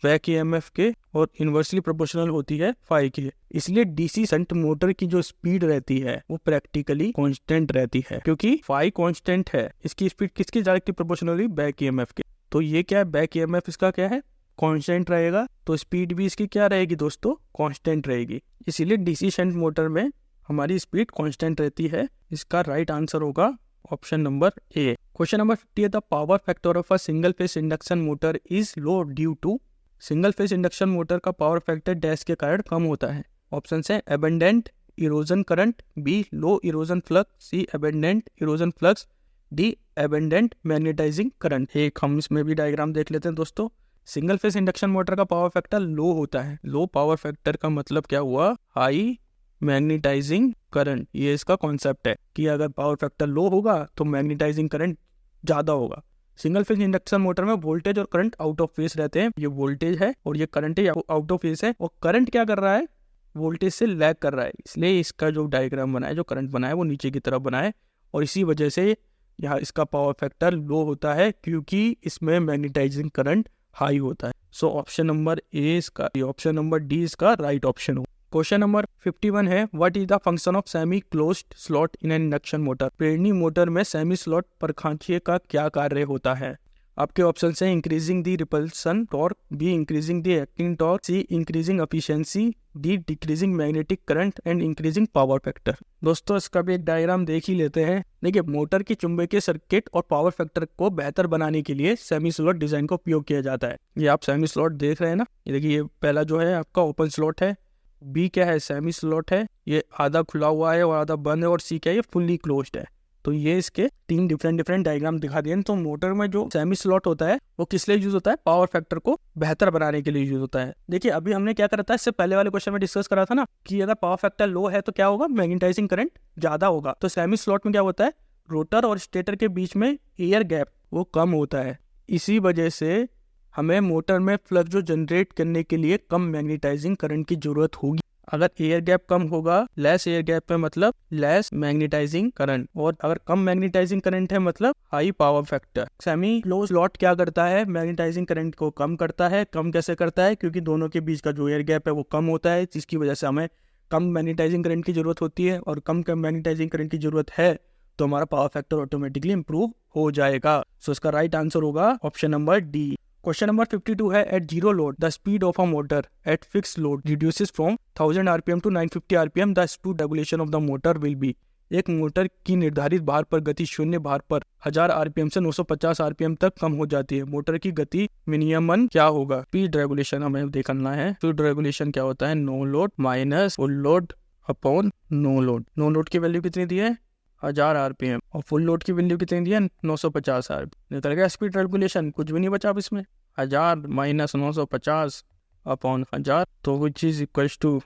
बैक ईएमएफ के और इनवर्सली प्रोपोर्शनल होती है फाई के। इसलिए डीसी शंट मोटर की जो स्पीड रहती है वो प्रैक्टिकली कांस्टेंट रहती है, क्योंकि फाई कांस्टेंट है। इसकी स्पीड किसकी डायरेक्टली प्रोपोर्शनल बैक ईएमएफ के। तो ये क्या है, बैक ईएमएफ इसका क्या है, कांस्टेंट रहेगा, तो स्पीड भी इसकी क्या रहेगी दोस्तों, कांस्टेंट रहेगी। इसीलिए डीसी शंट मोटर में हमारी स्पीड कांस्टेंट रहती है। इसका राइट आंसर होगा option number A. Question number 50 है, the power factor of a single phase induction motor is low due to. Single phase induction motor का पावर फैक्टर डैश के कारण कम होता है। ऑप्शन है abundant erosion current, B low erosion flux, C abundant erosion flux, D abundant magnetising current. एक हम इसमें भी डायग्राम देख लेते हैं दोस्तों। सिंगल फेज इंडक्शन मोटर का पावर फैक्टर लो होता है। लो पावर फैक्टर का मतलब क्या हुआ, हाई मैग्नेटाइजिंग करंट। ये इसका कॉन्सेप्ट है कि अगर पावर फैक्टर लो होगा तो मैग्नेटाइजिंग करंट ज्यादा होगा। सिंगल फेज इंडक्शन मोटर में वोल्टेज और करंट आउट ऑफ फेज रहते हैं। ये वोल्टेज है और ये करंट है आउट ऑफ फेज है, और करंट क्या कर रहा है, वोल्टेज से लैग कर रहा है। इसलिए इसका जो डायग्राम बना है, जो करंट बना है वो नीचे की तरफ बना है, और इसी वजह से यहाँ इसका पावर फैक्टर लो होता है, क्योंकि इसमें मैग्नेटाइजिंग करंट हाई होता है। सो ऑप्शन नंबर ए इसका, ऑप्शन नंबर डी इसका राइट ऑप्शन हो। क्वेश्चन नंबर 51 है, what is the function of semi closed slot in an induction motor. प्रेरणी मोटर में सेमी स्लॉट परखांचिए का क्या कार्य होता है। आपके ऑप्शन है increasing the repulsion torque, B increasing the acting torque, C increasing efficiency, D decreasing magnetic current and increasing power factor. दोस्तों इसका भी एक डायग्राम देख ही लेते हैं। देखिए मोटर की चुंबकीय सर्किट और पावर फैक्टर को बेहतर बनाने के लिए सेमी स्लॉट डिजाइन का उपयोग किया जाता है। ये आप सेमी स्लॉट देख रहे हैं ना, ये देखिए ये पहला जो है आपका ओपन स्लॉट है, बी क्या है सेमी स्लॉट है, ये आधा खुला हुआ है और आधा बंद है, और सी क्या है ये फुल्ली क्लोज्ड है। तो ये इसके तीन डिफरेंट डायग्राम दिखा दिए। तो मोटर में जो सेमी स्लॉट होता है वो किस लिए यूज होता है, पावर फैक्टर को बेहतर बनाने के लिए यूज होता है। देखिए अभी हमने क्या करा था, इससे पहले वाले क्वेश्चन में डिस्कस करा था ना कि अगर पावर फैक्टर लो है तो क्या होगा, मैग्नेटाइजिंग करंट ज्यादा होगा। तो सेमी स्लॉट में क्या होता है, रोटर और स्टेटर के बीच में एयर गैप वो कम होता है। इसी वजह से हमें मोटर में फ्लक्स जो जनरेट करने के लिए कम मैग्नेटाइजिंग करंट की जरूरत होगी। अगर एयर गैप कम होगा, लेस एयर गैप है मतलब लेस मैग्नेटाइजिंग करंट, और अगर कम मैग्नेटाइजिंग करंट है मतलब high power factor. Semi close slot क्या करता है, मैग्नेटाइजिंग करंट को कम करता है। कम कैसे करता है, क्योंकि दोनों के बीच का जो एयर गैप है वो कम होता है, जिसकी वजह से हमें कम मैग्नेटाइजिंग करंट की जरूरत होती है, और कम मैग्नेटाइजिंग करंट की जरूरत है तो हमारा पावर फैक्टर ऑटोमेटिकली इंप्रूव हो जाएगा। सो इसका राइट आंसर होगा option number D. Question number 52 है at zero load the speed of a motor at fix load reduces from 1000 RPM to 950 RPM the speed regulation of the motor will be. एक motor की निर्धारित भार पर गति शून्य भार पर 1000 आरपीएम से 950 आरपीएम तक कम हो जाती है। मोटर की गति विनियमन क्या होगा? स्पीड रेगुलेशन हमें देखना है। स्पीड रेगुलेशन क्या होता है? No load minus full load upon no load. No load की वैल्यू कितनी दी है? 1000 आरपीएम और फुल लोड की वैल्यू कितनी दी है? 950 आरपीएम। निकल गया स्पीड रेगुलेशन, कुछ भी नहीं बचा अब इसमें। 1000 माइनस 950 अपॉन 1000 तो which is equal to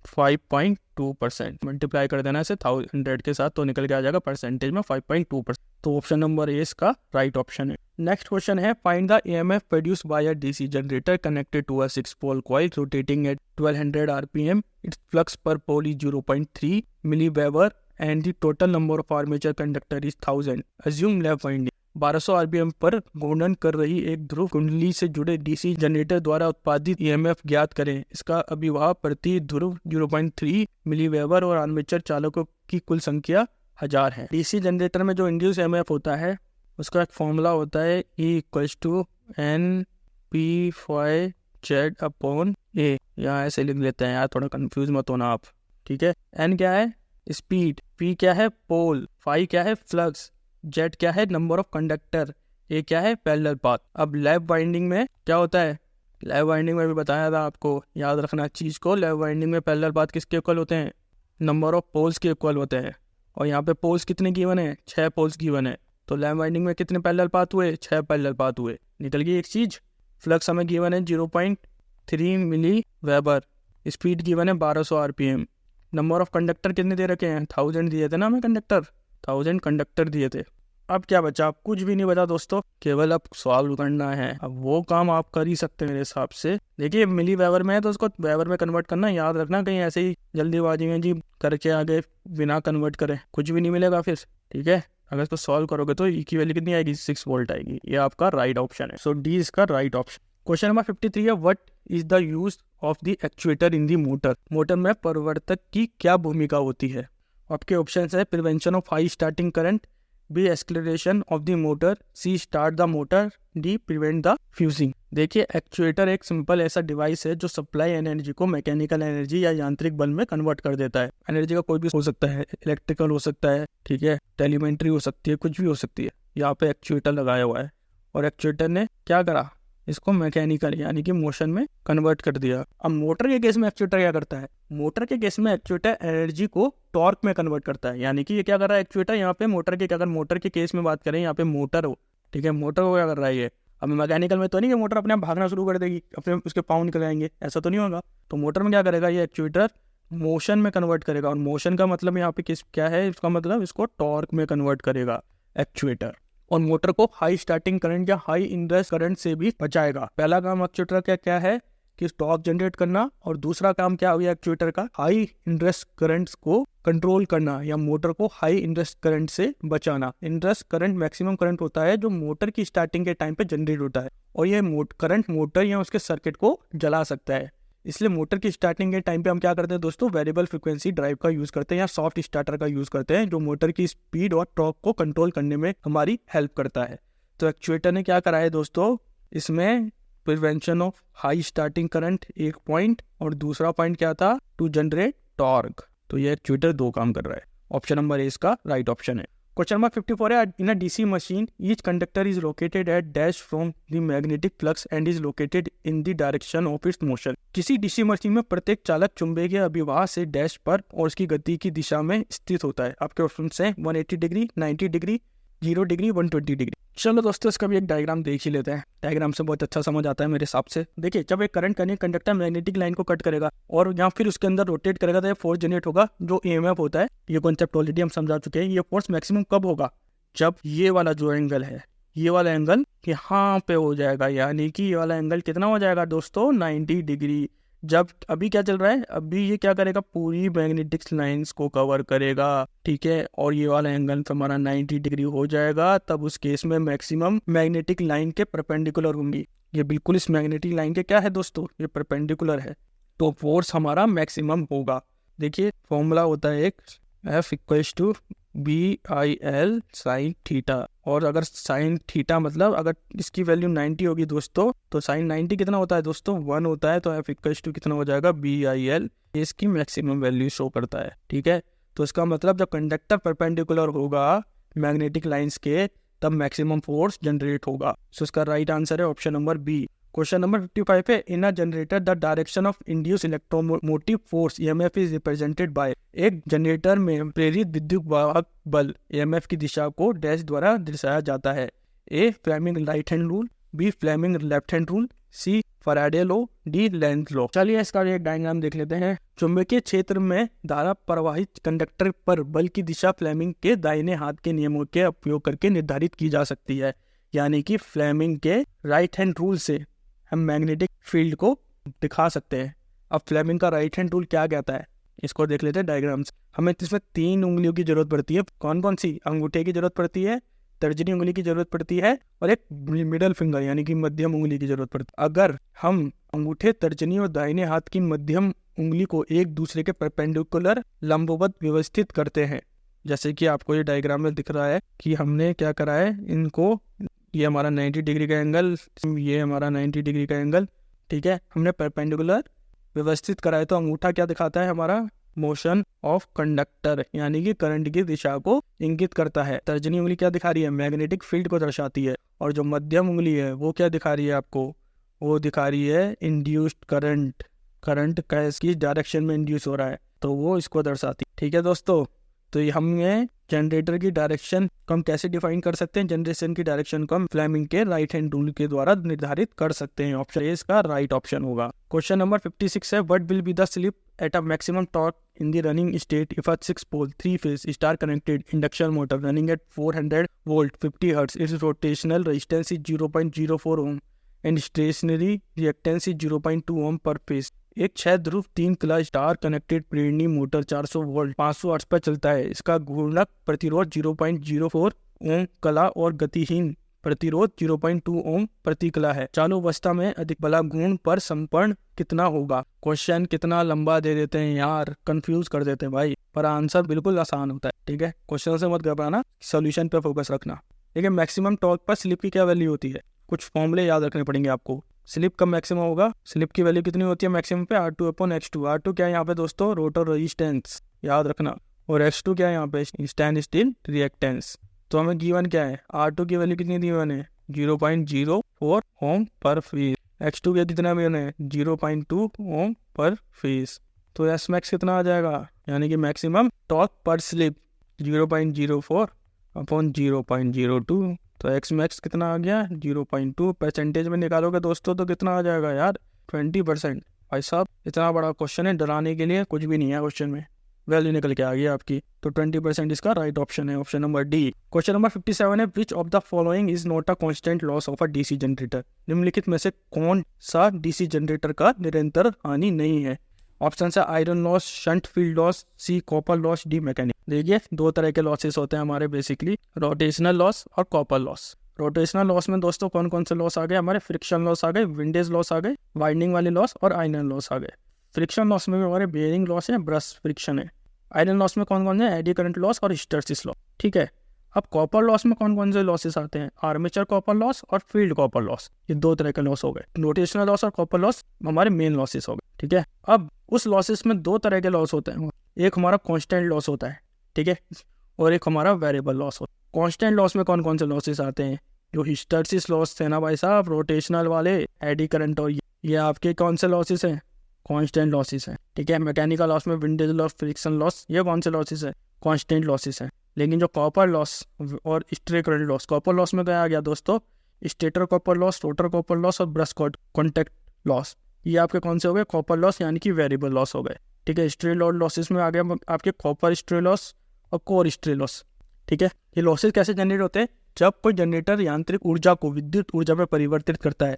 5.2%। Multiply कर देना इसे 100 के साथ तो निकल के आ जाएगा परसेंटेज में 5.2%। तो ऑप्शन नंबर ए इसका राइट ऑप्शन है। नेक्स्ट क्वेश्चन है find the EMF produced by a DC generator connected to a 6-pole coil rotating at 1200 rpm. Its flux per pole is 0.3 milliweber and the total number of armature conductor is 1000. Assume lap winding. 1200 RPM पर घूर्णन कर रही एक ध्रुव कुंडली से जुड़े DC generator द्वारा उत्पादित ईएमएफ ज्ञात करें। इसका अभिवाह प्रति ध्रुव 0.3 मिलीवेबर और आर्मेचर चालकों की कुल संख्या 1000 है। डीसी जनरेटर में जो इंड्यूस ईएमएफ होता है उसका एक फॉर्मूला होता है E=N/P/Z/A। यहाँ ऐसे लिख लेते हैं यार, थोड़ा कंफ्यूज मत होना आप, ठीक है। N क्या है? स्पीड। P क्या है? पोल। फाई क्या है? फ्लक्स। जेड क्या है? Number of conductor. ए क्या है? Parallel path. अब लैप वाइंडिंग में क्या होता है? लैप वाइंडिंग में भी बताया था आपको, याद रखना चीज को। लैप वाइंडिंग में पैरेलल पाथ किसके इक्वल होते हैं? नंबर ऑफ पोल्स के इक्वल होते हैं। और यहाँ पे पोल्स कितने गिवन है? 6 पोल्स गिवन है। तो लैप वाइंडिंग में कितने पैरेलल पाथ हुए? 6 पैरेलल पाथ हुए। निकल गई एक चीज। फ्लक्स हमें गिवन है 0.3 मिली वेबर। स्पीड गिवन है 1200 आरपीएम। नंबर ऑफ कंडक्टर कितने दे रखे हैं? 1000 दिए थे ना हमें कंडक्टर, 1000 कंडक्टर दिए थे। अब क्या बचा? कुछ भी नहीं बचा दोस्तों, केवल अब सॉल्व करना है। अब वो काम आप कर ही सकते हैं मेरे हिसाब से। देखिए मिली वेबर में है तो उसको वेबर में कन्वर्ट करना, याद रखना, कहीं ऐसे ही जल्दीबाजी में जी करके आगे बिना कन्वर्ट करे कुछ भी नहीं मिलेगा फिर, ठीक है। अगर इसको सॉल्व करोगे तो ई की वैल्यू कितनी आएगी? 6 वोल्ट आएगी। ये आपका राइट ऑप्शन है। सो डी इसका राइट ऑप्शन। क्वेश्चन नंबर 53 है what is the use of the actuator in the motor. Motor में परिवर्तक की क्या भूमिका होती है? आपके ऑप्शन है prevention of high starting current, B acceleration of the motor, C start the motor, D prevent the fusing. देखिए एक्चुएटर एक सिंपल ऐसा डिवाइस है जो सप्लाई एनर्जी को मैकेनिकल एनर्जी या यांत्रिक बल में कन्वर्ट कर देता है। एनर्जी का कोई भी हो सकता है, इलेक्ट्रिकल हो सकता है, ठीक है, टेलीमेंट्री हो सकती है, कुछ भी हो सकती है। यहाँ पे एक्चुएटर लगाया हुआ है और एक्चुएटर ने क्या करा? इसको मैकेनिकल यानी कि मोशन में कन्वर्ट कर दिया। अब मोटर के केस में एक्चुएटर क्या करता है? मोटर के केस में एक्चुएटर एनर्जी को टॉर्क में कन्वर्ट करता है। यानी कि ये क्या कर रहा है एक्चुएटर यहाँ पे मोटर के, अगर मोटर के केस में बात करें, यहाँ पे मोटर हो, ठीक है, मोटर को क्या कर रहा है ये? अब मैकेनिकल में तो नहीं कि मोटर अपने आप भागना शुरू कर देगी, अपने उसके पाँव निकल आएंगे, ऐसा तो नहीं होगा। तो मोटर में क्या करेगा ये एक्चुएटर? मोशन में कन्वर्ट करेगा। और मोशन का मतलब यहाँ पे क्या है? इसका मतलब इसको टॉर्क में कन्वर्ट करेगा एक्चुएटर। और मोटर को हाई स्टार्टिंग करंट या हाई इंड्रेस करंट से भी बचाएगा। पहला काम एक्चुएटर का क्या है कि टॉर्क जनरेट करना, और दूसरा काम क्या हो गया एक्चुएटर का? हाई इंड्रेस करंट्स को कंट्रोल करना या मोटर को हाई इंड्रेस करंट से बचाना। इंड्रेस करंट मैक्सिमम करंट होता है जो मोटर की स्टार्टिंग के टाइम पे जनरेट होता है, और ये करंट मोटर या उसके सर्किट को जला सकता है। इसलिए मोटर की स्टार्टिंग के टाइम पे हम क्या करते हैं दोस्तों? वेरिएबल फ्रीक्वेंसी ड्राइव का यूज करते हैं या सॉफ्ट स्टार्टर का यूज करते हैं, जो मोटर की स्पीड और टॉर्क को कंट्रोल करने में हमारी हेल्प करता है। तो एक्चुएटर ने क्या करा है दोस्तों? इसमें prevention of high starting current एक पॉइंट, और दूसरा पॉइंट क्या था? To generate torque. तो ये एक्चुएटर 2 काम कर रहा है। ऑप्शन नंबर ए इसका राइट ऑप्शन है। क्वेश्चन नंबर 54 है in a DC machine each conductor is located at dash from the magnetic flux and is located in the direction of its motion. किसी DC machine में प्रत्येक चालक चुंबकीय अभिवाह से dash पर और उसकी गति की दिशा में स्थित होता है। आपके ऑप्शन हैं 180 डिग्री, 90 डिग्री, 0 डिग्री, 120 डिग्री। चलो दोस्तों इसका भी एक डायग्राम देख ही लेते हैं। डायग्राम से बहुत अच्छा समझ आता है मेरे हिसाब से। देखिए जब एक करंट कंडक्टर मैग्नेटिक लाइन को कट करेगा और यहाँ फिर उसके अंदर रोटेट करेगा तो ये फोर्स जनरेट होगा जो ईएमएफ होता है। ये कॉन्सेप्ट ऑलरेडी हम समझा चुके हैं। ये फोर्स मैक्सिमम कब होगा? जब ये वाला जो एंगल है, ये वाला एंगल यहाँ पे हो जाएगा, यानी कि ये वाला एंगल कितना हो जाएगा दोस्तों? 90 डिग्री। जब अभी क्या चल रहा है? अभी ये क्या करेगा? पूरी मैग्नेटिक लाइंस को कवर करेगा, ठीक है, और ये वाला एंगल हमारा 90 डिग्री हो जाएगा। तब उस केस में मैक्सिमम मैग्नेटिक लाइन के परपेंडिकुलर होंगी। ये बिल्कुल इस मैग्नेटिक लाइन के क्या है दोस्तों? ये परपेंडिकुलर है, तो फोर्स हमारा मैक्सिमम होगा। देखिए फॉर्मूला होता है एक F = BIL साइन थीटा। और अगर साइन थीटा मतलब अगर इसकी वैल्यू 90 होगी दोस्तों, तो साइन 90 कितना होता है दोस्तों, 1 होता है। तो F इक्वल्स टू कितना हो जाएगा, BIL। ये इसकी मैक्सिमम वैल्यू शो करता है, ठीक है। तो इसका मतलब जब कंडक्टर परपेंडिकुलर होगा मैग्नेटिक लाइंस के, तब मैक्सिमम फोर्स जनरेट होगा। सो इसका राइट आंसर है option number B. Question number 55 है, in a generator the direction of induce electromotive force EMF is represented by. एक जनरेटर में प्रेरित विद्युत वाहक बल EMF की दिशा को डैश द्वारा दर्शाया जाता है। A Fleming right hand rule, B Fleming left hand rule, C Faraday law, D Lenz law. चलिए इसका एक डायग्राम देख लेते हैं। चुंबकीय क्षेत्र में धारा प्रवाहित कंडक्टर पर बल की दिशा फ्लेमिंग के दाहिने हाथ के नियमों के उपयोग करके निर्धारित की जा सकती है। यानी कि फ्लेमिंग के राइट हैंड रूल से हम मैग्नेटिक फील्ड को दिखा सकते हैं। अब फ्लेमिंग का राइट हैंड रूल क्या कहता है, इसको देख लेते हैं डायग्राम्स। हमें इसमें 3 उंगलियों की जरूरत पड़ती है। कौन कौन सी? अंगूठे की जरूरत पड़ती है, तर्जनी उंगली की जरूरत पड़ती है, और एक मिडल फिंगर यानी कि मध्यम उंगली की जरूरत पड़ती है। अगर हम अंगूठे, तर्जनी और दाहिने हाथ की मध्यम उंगली को एक दूसरे के परपेंडिकुलर लंबवत व्यवस्थित करते हैं, जैसे कि आपको ये डायग्राम में दिख रहा है कि हमने क्या करा है, इनको, ये हमारा 90 डिग्री का एंगल, ये हमारा 90 डिग्री का एंगल, ठीक है, हमने परपेंडिकुलर व्यवस्थित करा है। तो अंगूठा क्या दिखाता है, हमारा मोशन ऑफ कंडक्टर यानी कि करंट की दिशा को इंगित करता है। तर्जनी उंगली क्या दिखा रही है, मैग्नेटिक फील्ड को दर्शाती है। और जो मध्यम उंगली है वो क्या दिखा रही है आपको, वो दिखा रही है इंड्यूस्ड करंट, करंट किस डायरेक्शन में इंड्यूस हो रहा है, तो वो इसको दर्शाती है, ठीक है दोस्तों। तो ये हमने जनरेटर की डायरेक्शन को हम कैसे डिफाइन कर सकते हैं, जनरेशन की डायरेक्शन को हम फ्लेमिंग के राइट हैंड रूल के द्वारा निर्धारित कर सकते हैं। ऑप्शन ए इसका राइट ऑप्शन होगा। क्वेश्चन नंबर 56 है, what will be the slip at a maximum torque in the running state if a 6-pole 3-phase star connected induction motor running at 400 volt 50 hertz its rotational resistance is 0.04 ohm and stationary reactance is 0.2 ohm per phase। एक 6 ध्रुव 3 कला star connected प्रेरणी motor 400 volt 500 hertz पर चलता है। इसका घूर्णक प्रतिरोध 0.04 ओम कला और गतिहीन प्रतिरोध 0.2 ओम प्रति कला है। चालू अवस्था में अधिक बला गुण पर संपर्ण कितना होगा। क्वेश्चन कितना लंबा दे देते हैं यार, कंफ्यूज कर देते हैं भाई, पर आंसर बिल्कुल आसान होता है, ठीक है। क्वेश्चन से मत घबराना, सॉल्यूशन पे फोकस रखना। ठीक है, मैक्सिमम टॉर्क पर स्लिप की क्या वैल्यू होती है, कुछ फॉर्मूले याद रखने पड़ेंगे आपको। स्लिप कब मैक्सिमम होगा, स्लिप की वैल्यू कितनी होती है मैक्सिमम पे, R2/X2। R2 क्या है यहाँ पे दोस्तों, रोटर रेजिस्टेंस, याद रखना। और X2 क्या है यहाँ पे, स्टैंड स्टिल रिएक्टेंस। तो हमें गिवन क्या है, R2 की वैल्यू कितनी गिवन है, 0.04 ओम पर फेज। X2 का कितना गिवन है, 0.2 ओम पर फेज। तो एस मैक्स कितना आ जाएगा, यानी कि मैक्सिमम टॉर्क पर स्लिप 0.04/0.02। तो एक्स मैक्स कितना आ गया, 0.2। परसेंटेज में निकालोगे दोस्तों तो कितना आ जाएगा यार, 20%। भाई साहब इतना बड़ा क्वेश्चन है, डराने के लिए कुछ भी नहीं है क्वेश्चन में, वैल्यू निकल के आ गई आपकी। तो 20% इसका राइट ऑप्शन है, option number D. Question number 57 है, which of the following is not a constant loss of a DC generator. निम्नलिखित में से कौन सा डीसी जनरेटर का निरंतर हानि नहीं है। ऑप्शन है iron loss, shunt field loss, C copper loss, D mechanic. देखिए 2 तरह के लॉसेस होते हैं हमारे बेसिकली, रोटेशनल लॉस और कॉपर लॉस। रोटेशनल लॉस में दोस्तों कौन कौन से लॉस आ गए हमारे, फ्रिक्शन लॉस आ गए, विंडेज लॉस आ गए, वाइंडिंग वाले लॉस और आयरन लॉस आ गए। फ्रिक्शन लॉस में भी हमारे बेयरिंग लॉस है, ब्रश फ्रिक्शन है। आयरन लॉस में कौन कौन है, एडी करंट लॉस और हिस्टैरिसीस लॉस, ठीक है। अब कॉपर लॉस में कौन कौन से लॉसेस आते हैं, आर्मेचर कॉपर लॉस और फील्ड कॉपर लॉस। ये 2 तरह के लॉस हो गए, रोटेशनल लॉस और कॉपर लॉस हमारे मेन लॉसेस हो गए, ठीक है। अब उस लॉसेस में 2 तरह के लॉस होते हैं, एक हमारा कांस्टेंट लॉस होता है, ठीक है, और एक हमारा वेरिएबल लॉस होता है। कांस्टेंट लॉस में कौन कौन से लॉसेस आते हैं, जो हिस्टैरिसीस लॉस थे ना भाई साहब, रोटेशनल वाले, एडी करंट, और ये आपके कौन से लॉसेस हैं, कांस्टेंट लॉसेस हैं, ठीक है। मैकेनिकल लॉस में विंडेज लॉस, फ्रिक्शन लॉस, ये कौन से लॉसेस हैं, कांस्टेंट लॉसेस हैं। लेकिन जो कॉपर लॉस और stray current loss, copper loss में क्या आ गया दोस्तों, stator copper loss, rotor copper loss और ब्रश कॉन्टैक्ट लॉस, ये आपके कौन से हो गए, कॉपर लॉस यानी कि वेरिएबल लॉस हो गए, ठीक है। स्ट्रे लॉसेस में आ गया आपके कॉपर स्ट्रे लॉस और कोर स्ट्रे लॉस, ठीक है। ये लॉसेस कैसे जनरेट होते हैं, जब कोई जनरेटर यांत्रिक ऊर्जा को विद्युत ऊर्जा में परिवर्तित करता है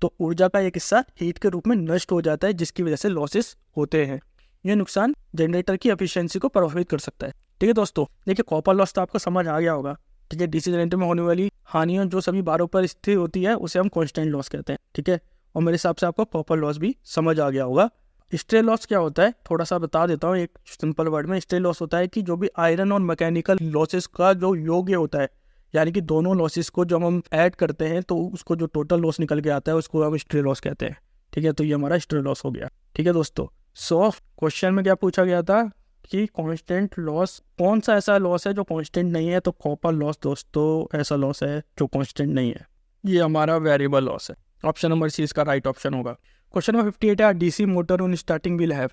तो ऊर्जा का एक हिस्सा हीट के रूप में नष्ट हो जाता है, जिसकी वजह से लॉसेस होते हैं। यह नुकसान जनरेटर की एफिशिएंसी को प्रभावित कर सकता है, ठीक है दोस्तों। देखिए कॉपर लॉस तो आपको समझ आ गया होगा, ठीक है। डीसी जनरेटर में होने वाली हानियों जो सभी बारों पर स्थिर होती है उसे हम कांस्टेंट लॉस कहते हैं, ठीक है। और मेरे हिसाब से आपको कॉपर लॉस भी समझ आ गया होगा। स्ट्रे लॉस क्या होता है थोड़ा सा बता देता हूँ एक सिंपल वर्ड में। स्ट्रे लॉस होता है कि जो भी आयरन और मैकेनिकल लॉसेस का जो योग्य होता है, यानी कि दोनों लॉसेस को जब हम ऐड करते हैं तो उसको जो टोटल लॉस निकल के आता है उसको हम स्ट्रे लॉस कहते हैं। ठीक है, तो ये हमारा स्ट्रे लॉस हो गया। ठीक है दोस्तों, सो क्वेश्चन में क्या पूछा गया था कि कांस्टेंट लॉस कौन सा ऐसा लॉस है जो कांस्टेंट नहीं है, तो कॉपर लॉस दोस्तों ऐसा लॉस है जो कांस्टेंट नहीं है, ये हमारा वेरिएबल लॉस है। ऑप्शन नंबर सी इसका राइट ऑप्शन होगा। क्वेश्चन नंबर 58 है DC motor on starting will have,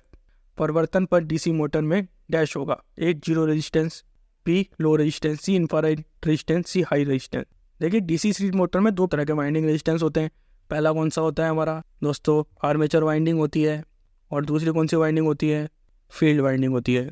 परिवर्तन पर डीसी मोटर में डैश होगा। A zero resistance, B low resistance, C infrared resistance, C high resistance. देखिए डीसी सीरीज मोटर में दो तरह के वाइंडिंग रेजिस्टेंस होते हैं। पहला कौन सा होता है हमारा दोस्तों, आर्मेचर वाइंडिंग होती है, और दूसरी कौन सी वाइंडिंग होती है, फील्ड वाइंडिंग होती है।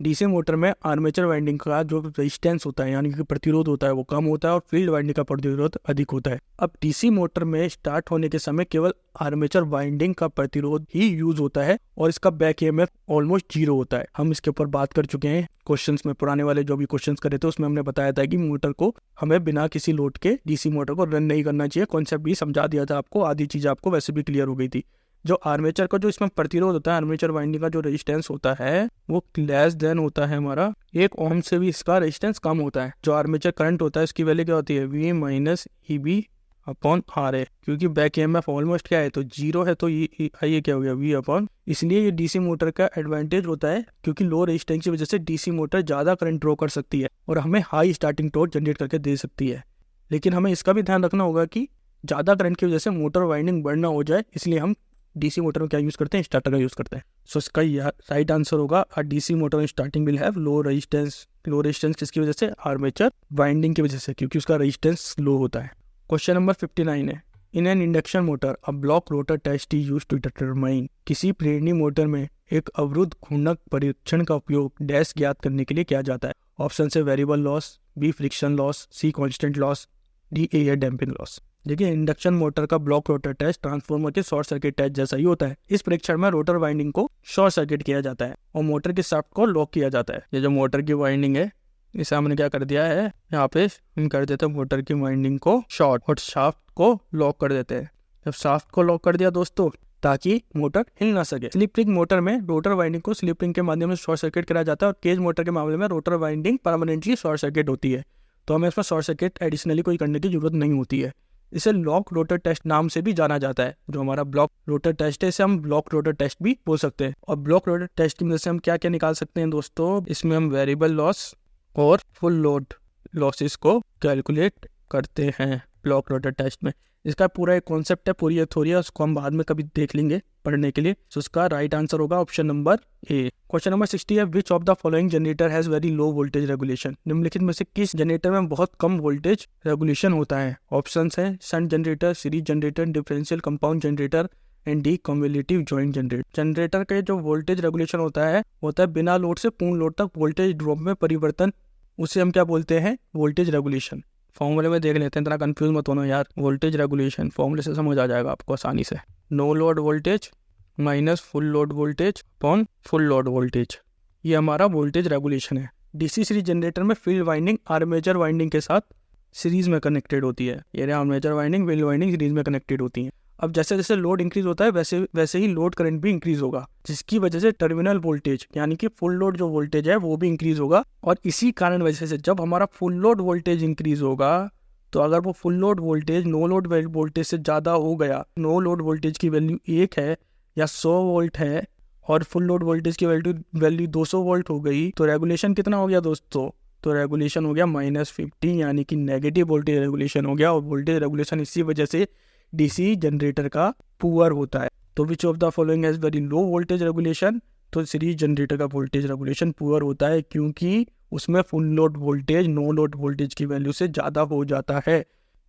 डीसी मोटर में आर्मेचर वाइंडिंग का जो रेजिस्टेंस होता है यानी कि प्रतिरोध होता है वो कम होता है, और फील्ड वाइंडिंग का प्रतिरोध अधिक होता है। अब डीसी मोटर में स्टार्ट होने के समय केवल आर्मेचर वाइंडिंग का प्रतिरोध ही यूज होता है और इसका बैक ईएमएफ ऑलमोस्ट जीरो होता है। हम इसके ऊपर बात कर चुके हैं क्वेश्चंस में, पुराने वाले जो भी क्वेश्चंस करे थे उसमें हमने बताया था कि मोटर को हमें बिना किसी लोड के डीसी मोटर को रन नहीं करना चाहिए। कॉन्सेप्ट भी समझा दिया था आपको, आधी चीज आपको वैसे भी क्लियर हो गई थी। जो आर्मेचर का जो इसमें प्रतिरोध होता है, आर्मेचर वाइंडिंग का जो रेजिस्टेंस होता है वो लेस देन होता है हमारा 1 ओम से भी इसका रेजिस्टेंस कम होता है। जो आर्मेचर करंट होता है इसकी वैल्यू क्या होती है, V minus EB upon RA, क्योंकि बैक ईएमएफ ऑलमोस्ट क्या है तो जीरो है, तो ये क्या हो गया V अपॉन। इसलिए ये डीसी मोटर का एडवांटेज होता है क्योंकि लो रेजिस्टेंस की वजह से डीसी मोटर ज्यादा करंट ड्रॉ कर सकती है और हमें हाई स्टार्टिंग टॉर्क जनरेट करके दे सकती है। लेकिन हमें इसका भी ध्यान रखना होगा कि ज्यादा करंट की वजह से मोटर वाइंडिंग बर्न ना हो जाए, इसलिए हम डीसी मोटर में क्या यूज करते हैं, स्टार्टर का यूज करते हैं। सो इसका राइट आंसर होगा a DC motor starting will have low resistance. Low resistance किसकी वजह से, आर्मेचर वाइंडिंग की वजह से, क्योंकि उसका रेजिस्टेंस लो होता है। क्वेश्चन नंबर 59 है in an induction motor a blocked rotor test is used to determine. किसी प्रेरणी मोटर में एक अवरुद्ध घूर्णक परीक्षण का उपयोग डैश ज्ञात करने के लिए किया जाता है। ऑप्शन से variable loss, B friction loss, C constant loss, D air damping loss. देखिए इंडक्शन मोटर का ब्लॉक रोटर टेस्ट ट्रांसफार्मर के शॉर्ट सर्किट टेस्ट जैसा ही होता है। इस परीक्षण में रोटर वाइंडिंग को शॉर्ट सर्किट किया जाता है और मोटर के शाफ्ट को लॉक किया जाता है। ये जो मोटर की वाइंडिंग है इसे हमने क्या कर दिया है, यहाँ पे हम कर देते हैं मोटर की वाइंडिंग को शॉर्ट और शाफ्ट को लॉक कर देते हैं। जब शाफ्ट को लॉक कर दिया दोस्तों ताकि मोटर हिल ना सके। स्लिप रिंग मोटर में रोटर वाइंडिंग को स्लिप रिंग के माध्यम से शॉर्ट सर्किट कराया जाता है और केज मोटर के मामले में rotor winding permanently short circuit होती है, तो हमें इसमें शॉर्ट सर्किट एडिशनली कोई करने की जरूरत नहीं होती है। इसे लॉक रोटर टेस्ट नाम से भी जाना जाता है। जो हमारा ब्लॉक रोटर टेस्ट है इसे हम ब्लॉक रोटर टेस्ट भी बोल सकते हैं। और ब्लॉक रोटर टेस्ट की मदद से हम क्या क्या निकाल सकते हैं दोस्तों, इसमें हम वेरिएबल लॉस और फुल लोड लॉसेस को कैलकुलेट करते हैं ब्लॉक रोटर टेस्ट में। इसका पूरा एक कॉन्सेप्ट है, पूरी थ्योरी है, उसको हम बाद में कभी देख लेंगे पढ़ने के लिए। तो उसका राइट आंसर होगा option number A. Question number 60 है which of the following generator has very low voltage regulation. निम्नलिखित में से किस जनरेटर में बहुत कम वोल्टेज रेगुलेशन होता है। ऑप्शन है shunt generator, series generator, differential compound generator and D cumulative joint generator. Generator के जो वोल्टेज रेगुलेशन होता है बिना लोड से पूर्ण लोड तक वोल्टेज ड्रॉप में परिवर्तन, उसे हम क्या बोलते हैं, वोल्टेज रेगुलेशन। फॉर्मूले में देख लेते हैं, इतना कंफ्यूज मत होना यार। वोल्टेज रेगुलेशन फॉर्मूले से समझ आ जाएगा आपको आसानी से। No load voltage minus full load voltage upon full load voltage, ये हमारा वोल्टेज रेगुलेशन है। डीसी सीरीज जनरेटर में फील्ड वाइंडिंग आर्मेचर वाइंडिंग के साथ सीरीज में कनेक्टेड होती है। ये armature winding field winding series में कनेक्टेड होती है। अब जैसे जैसे लोड इंक्रीज होता है वैसे ही लोड करंट भी इंक्रीज होगा, जिसकी वजह से टर्मिनल वोल्टेज यानी कि फुल लोड जो वोल्टेज है वो भी इंक्रीज होगा। और इसी कारण वजह से जब हमारा फुल लोड वोल्टेज इंक्रीज होगा तो अगर वो full load voltage no load voltage से ज़्यादा हो गया, नो लोड वोल्टेज की वैल्यू 1 है या 100 वोल्ट है और फुल लोड वोल्टेज की वैल्यू 200 वोल्ट हो गई, तो रेगुलेशन कितना हो गया दोस्तों, तो रेगुलेशन हो गया -50 यानी कि नेगेटिव वोल्टेज रेगुलेशन हो गया। और वोल्टेज रेगुलेशन इसी वजह से डीसी जनरेटर का पुअर होता है। तो which of the following has very low voltage regulation, तो सीरीज जनरेटर का वोल्टेज रेगुलेशन पुअर होता है क्योंकि उसमें full load voltage no load voltage की वैल्यू से ज़्यादा हो जाता है,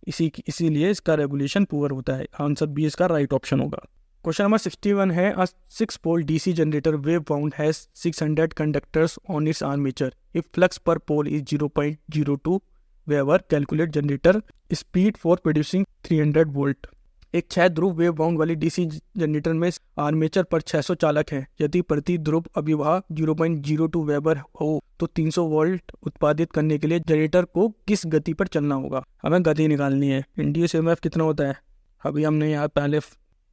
इसीलिए इसका रेगुलेशन पुअर होता है। आंसर बी इसका राइट ऑप्शन होगा। क्वेश्चन नंबर 61 है a 6 pole DC generator wave bound has 600 conductors on its armature if flux per pole is 0.02 weber, calculate generator speed for producing 300 volt. एक 6 ध्रुव wave bound वाली DC generator में armature पर 600 चालक हैं। यदि प्रति ध्रुव अभिवाह 0.02 वेबर हो तो 300 वोल्ट उत्पादित करने के लिए जनरेटर को किस गति पर चलना होगा। हमें गति निकालनी है। इंड्यूस ईएमएफ कितना होता है, अभी हमने यहाँ पहले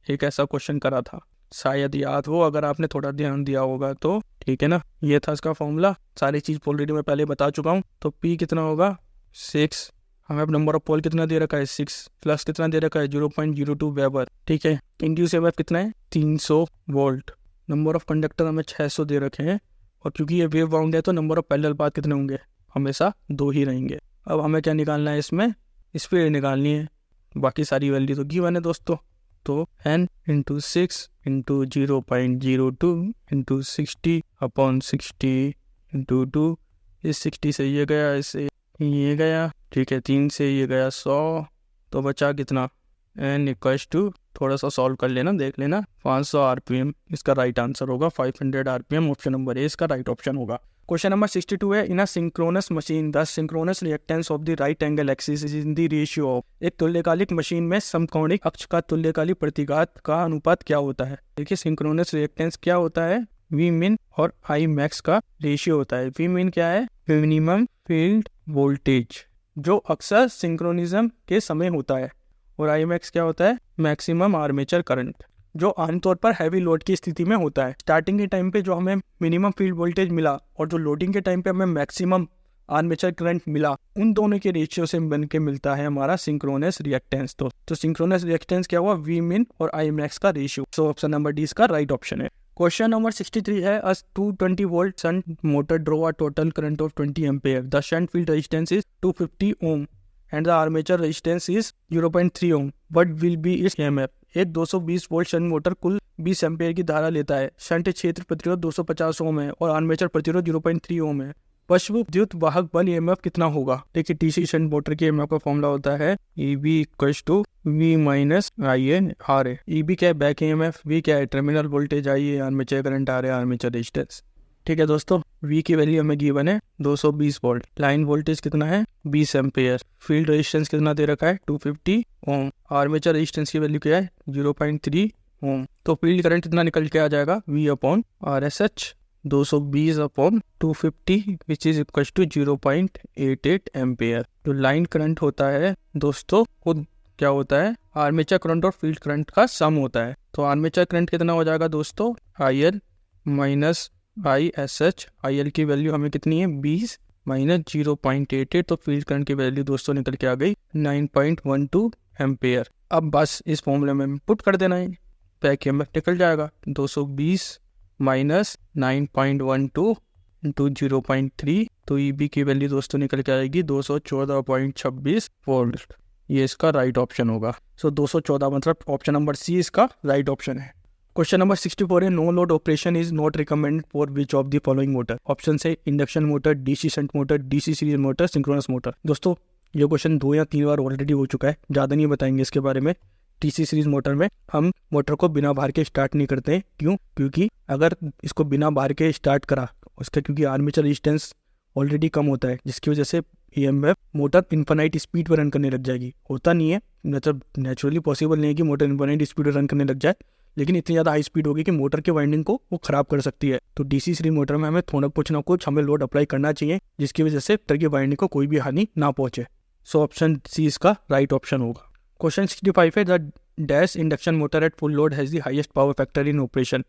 एक ऐसा क्वेश्चन करा था। शायद याद हो अगर आपने थोड़ा ध्यान दिया होगा तो, ठीक है ना। ये था इसका फॉर्मूला, सारी चीज़ ऑलरेडी मैं पहले बता चुका हूँ। तो P कितना होगा 6, हमें अब नंबर ऑफ पोल कितना दे रखा है 6, फ्लक्स कितना दे रखा है 0.02 वेबर, ठीक है। इंड्यूस EMF कितना है 300 वोल्ट, नंबर ऑफ कंडक्टर हमें 600 दे रखे हैं, और क्योंकि ये वेव बाउंड है तो नंबर ऑफ पैरेलल पाथ कितने होंगे, हमेशा 2 ही रहेंगे। अब हमें क्या निकालना है, इसमें स्पीड निकालनी है, बाकी सारी वैल्यू तो गिवन है दोस्तों। तो n × 6 × 0.02 × 60/60 × 2, इस 60 से ये गया, इससे ये गया, ठीक है, 3 से ये गया 100, तो बचा कितना n = थोड़ा सा सॉल्व कर लेना, देख लेना, 500 RPM इसका राइट आंसर होगा। 500 RPM ऑप्शन नंबर ए इसका राइट ऑप्शन होगा। क्वेश्चन नंबर 62 है, in a synchronous machine the synchronous reactance of the right angle axis is in the ratio of. एक तुल्यकालिक मशीन में समकोणिक अक्ष का तुल्यकालिक प्रतिघात का अनुपात क्या होता है। देखिए सिंक्रोनस रिएक्टेंस क्या होता है, V min और I max का रेशियो होता है। V min क्या है, मिनिमम फील्ड वोल्टेज, जो अक्सर सिंक्रोनिज्म के समय होता है, और I max क्या होता है, मैक्सिमम आर्मेचर करंट, जो आमतौर पर हैवी लोड की स्थिति में होता है। स्टार्टिंग के टाइम पे जो हमें मिनिमम फील्ड वोल्टेज मिला और जो लोडिंग के टाइम पे हमें मैक्सिमम आर्मेचर करंट मिला, उन दोनों के रेशियो से बन के मिलता है हमारा सिंक्रोनस रिएक्टेंस। तो सिंक्रोनस रिएक्टेंस क्या हुआ, V min और I max का ratio. So option number D इसका राइट ऑप्शन है। क्वेश्चन नंबर 63 है, a 220 volt shunt motor draw a total current of 20 ampere, the shunt field resistance is 250 ohm and the armature resistance is 0.3 ohm, what will be its EMF। एक 220 volt shunt motor कुल 20 ampere की धारा लेता है, shunt क्षेत्र प्रतिरोध 250 ओम है और आर्मेचर प्रतिरोध 0.3 ओम है। पश्व विद्युत वाहक बल EMF कितना होगा। देखिए DC शंट मोटर के EMF का फॉर्मूला होता है EB = V - IN/RA। EB क्या है, बैक EMF, V क्या है, टर्मिनल वोल्टेज, I है armature current, RA armature resistance. ठीक है दोस्तों, V की वैल्यू हमें गिवन है 220 वोल्ट, लाइन वोल्टेज कितना है 20 एम्पेयर, फील्ड रेजिस्टेंस कितना दे रखा है 250 ओम, आर्मेचर रेजिस्टेंस की वैल्यू क्या है 0.3 ओम। तो फील्ड करंट कितना निकल के आ जाएगा V/RSH 220/250 which is equal to 0.88 ampere. जो लाइन करंट होता है दोस्तों खुद क्या होता है, आर्मेचर करंट और फील्ड करंट का सम होता है। तो आर्मेचर करंट कितना हो जाएगा दोस्तों, IL - ISH। IL की वैल्यू हमें कितनी है 20 - 0.88, तो फील्ड करंट की वैल्यू दोस्तों निकल के आ गई 9.12 एम्पेयर। अब बस इस फॉर्मूले में पुट कर देना है, बैक EMF निकल जाएगा 220 - 9.12 × 0.3, तो EB की वैल्यू दोस्तों निकल के आएगी 214.26 वोल्ट। ये इसका राइट ऑप्शन होगा। सो 214 मतलब ऑप्शन नंबर सी इसका राइट ऑप्शन है। क्वेश्चन नंबर 64 है, no load operation is not recommended for which of the following motor. Option है induction motor, DC shunt motor, DC series motor, synchronous motor. दोस्तों ये question 2 या 3 बार already हो चुका है, ज़्यादा नहीं बताएंगे इसके बारे में। DC सीरीज मोटर में हम मोटर को बिना भार के स्टार्ट नहीं करते हैं, क्यों, क्योंकि अगर इसको बिना भार के स्टार्ट करा उसका, क्योंकि आर्मेचर रेजिस्टेंस ऑलरेडी कम होता है, जिसकी वजह से EMF मोटर इन्फिनाइट स्पीड पर रन करने लग जाएगी। होता नहीं है, मतलब नेचुरली पॉसिबल नहीं है कि मोटर इन्फिनाइट स्पीड पर रन करने लग जाए, लेकिन इतनी ज़्यादा हाई स्पीड होगी कि मोटर के वाइंडिंग को वो खराब कर सकती है। तो DC सीरीज मोटर में हमें थोड़ा कुछ ना कुछ हमें लोड अप्लाई करना चाहिए, जिसकी वजह से मोटर की वाइंडिंग को कोई भी हानि ना पहुंचे। सो ऑप्शन सी इसका राइट ऑप्शन होगा। क्वेश्चन 65 है, the dash induction motor at full load has the highest power factor in operation.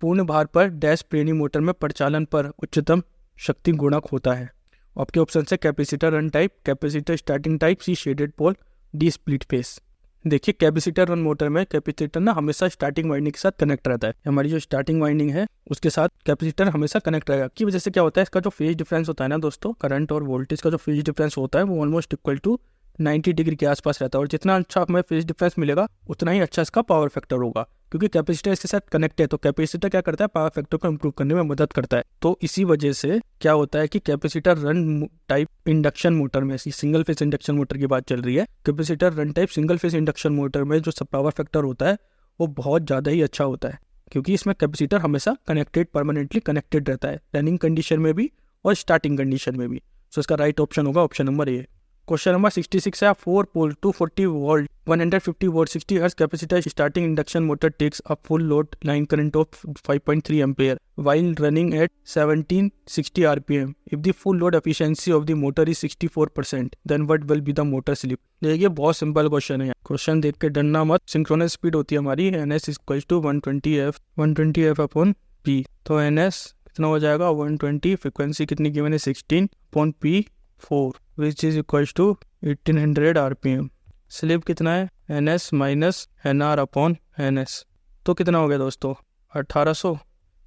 पूर्ण भार पर डैश प्रेरणी मोटर में परिचालन पर उच्चतम शक्ति गुणक होता है। आपके ऑप्शन है capacitor run type, capacitor starting type, C shaded pole, D split phase. देखिए कैपेसिटर रन मोटर में कैपेसिटर ना हमेशा स्टार्टिंग वाइंडिंग के साथ कनेक्ट रहता है। हमारी जो स्टार्टिंग वाइंडिंग है उसके साथ कैपेसिटर हमेशा कनेक्ट रहेगा, की वजह से क्या होता है, इसका जो फेज डिफरेंस होता है ना दोस्तों, करंट और वोल्टेज का जो फेज डिफरेंस होता है वो ऑलमोस्ट इक्वल टू 90 डिग्री के आसपास रहता है। और जितना अच्छा हमें फेज डिफरेंस मिलेगा उतना ही अच्छा इसका पावर फैक्टर होगा, क्योंकि कैपेसिटर इसके साथ कनेक्ट है। तो कैपेसिटर क्या करता है, पावर फैक्टर को इंप्रूव करने में मदद करता है। तो इसी वजह से क्या होता है कि capacitor run type induction motor में, सिंगल फेज इंडक्शन मोटर की बात चल रही है, capacitor run type single phase induction motor में जो पावर फैक्टर होता है वो बहुत ज़्यादा ही अच्छा होता है, क्योंकि इसमें कैपेसिटर हमेशा कनेक्टेड, परमानेंटली कनेक्टेड रहता है, रनिंग कंडीशन में भी और स्टार्टिंग कंडीशन में भी। सो इसका राइट ऑप्शन होगा option number A. Question number 66 है 4 pole 240 volt 150 volt 60 hertz capacitor starting induction motor takes a full load line current of 5.3 ampere while running at 1760 rpm. If the full load efficiency of the motor is 64%, then what will be the motor slip? देखिए बहुत simple question है। Question देख के डरना मत। Synchronous speed होती है हमारी ns equals to 120f upon p। तो ns कितना हो जाएगा 120, फ्रिक्वेंसी कितनी गिवन है 16 upon p4 which is equals to 1800 rpm। Slip कितना है ns minus nr upon ns। तो कितना हो गया दोस्तों 1800।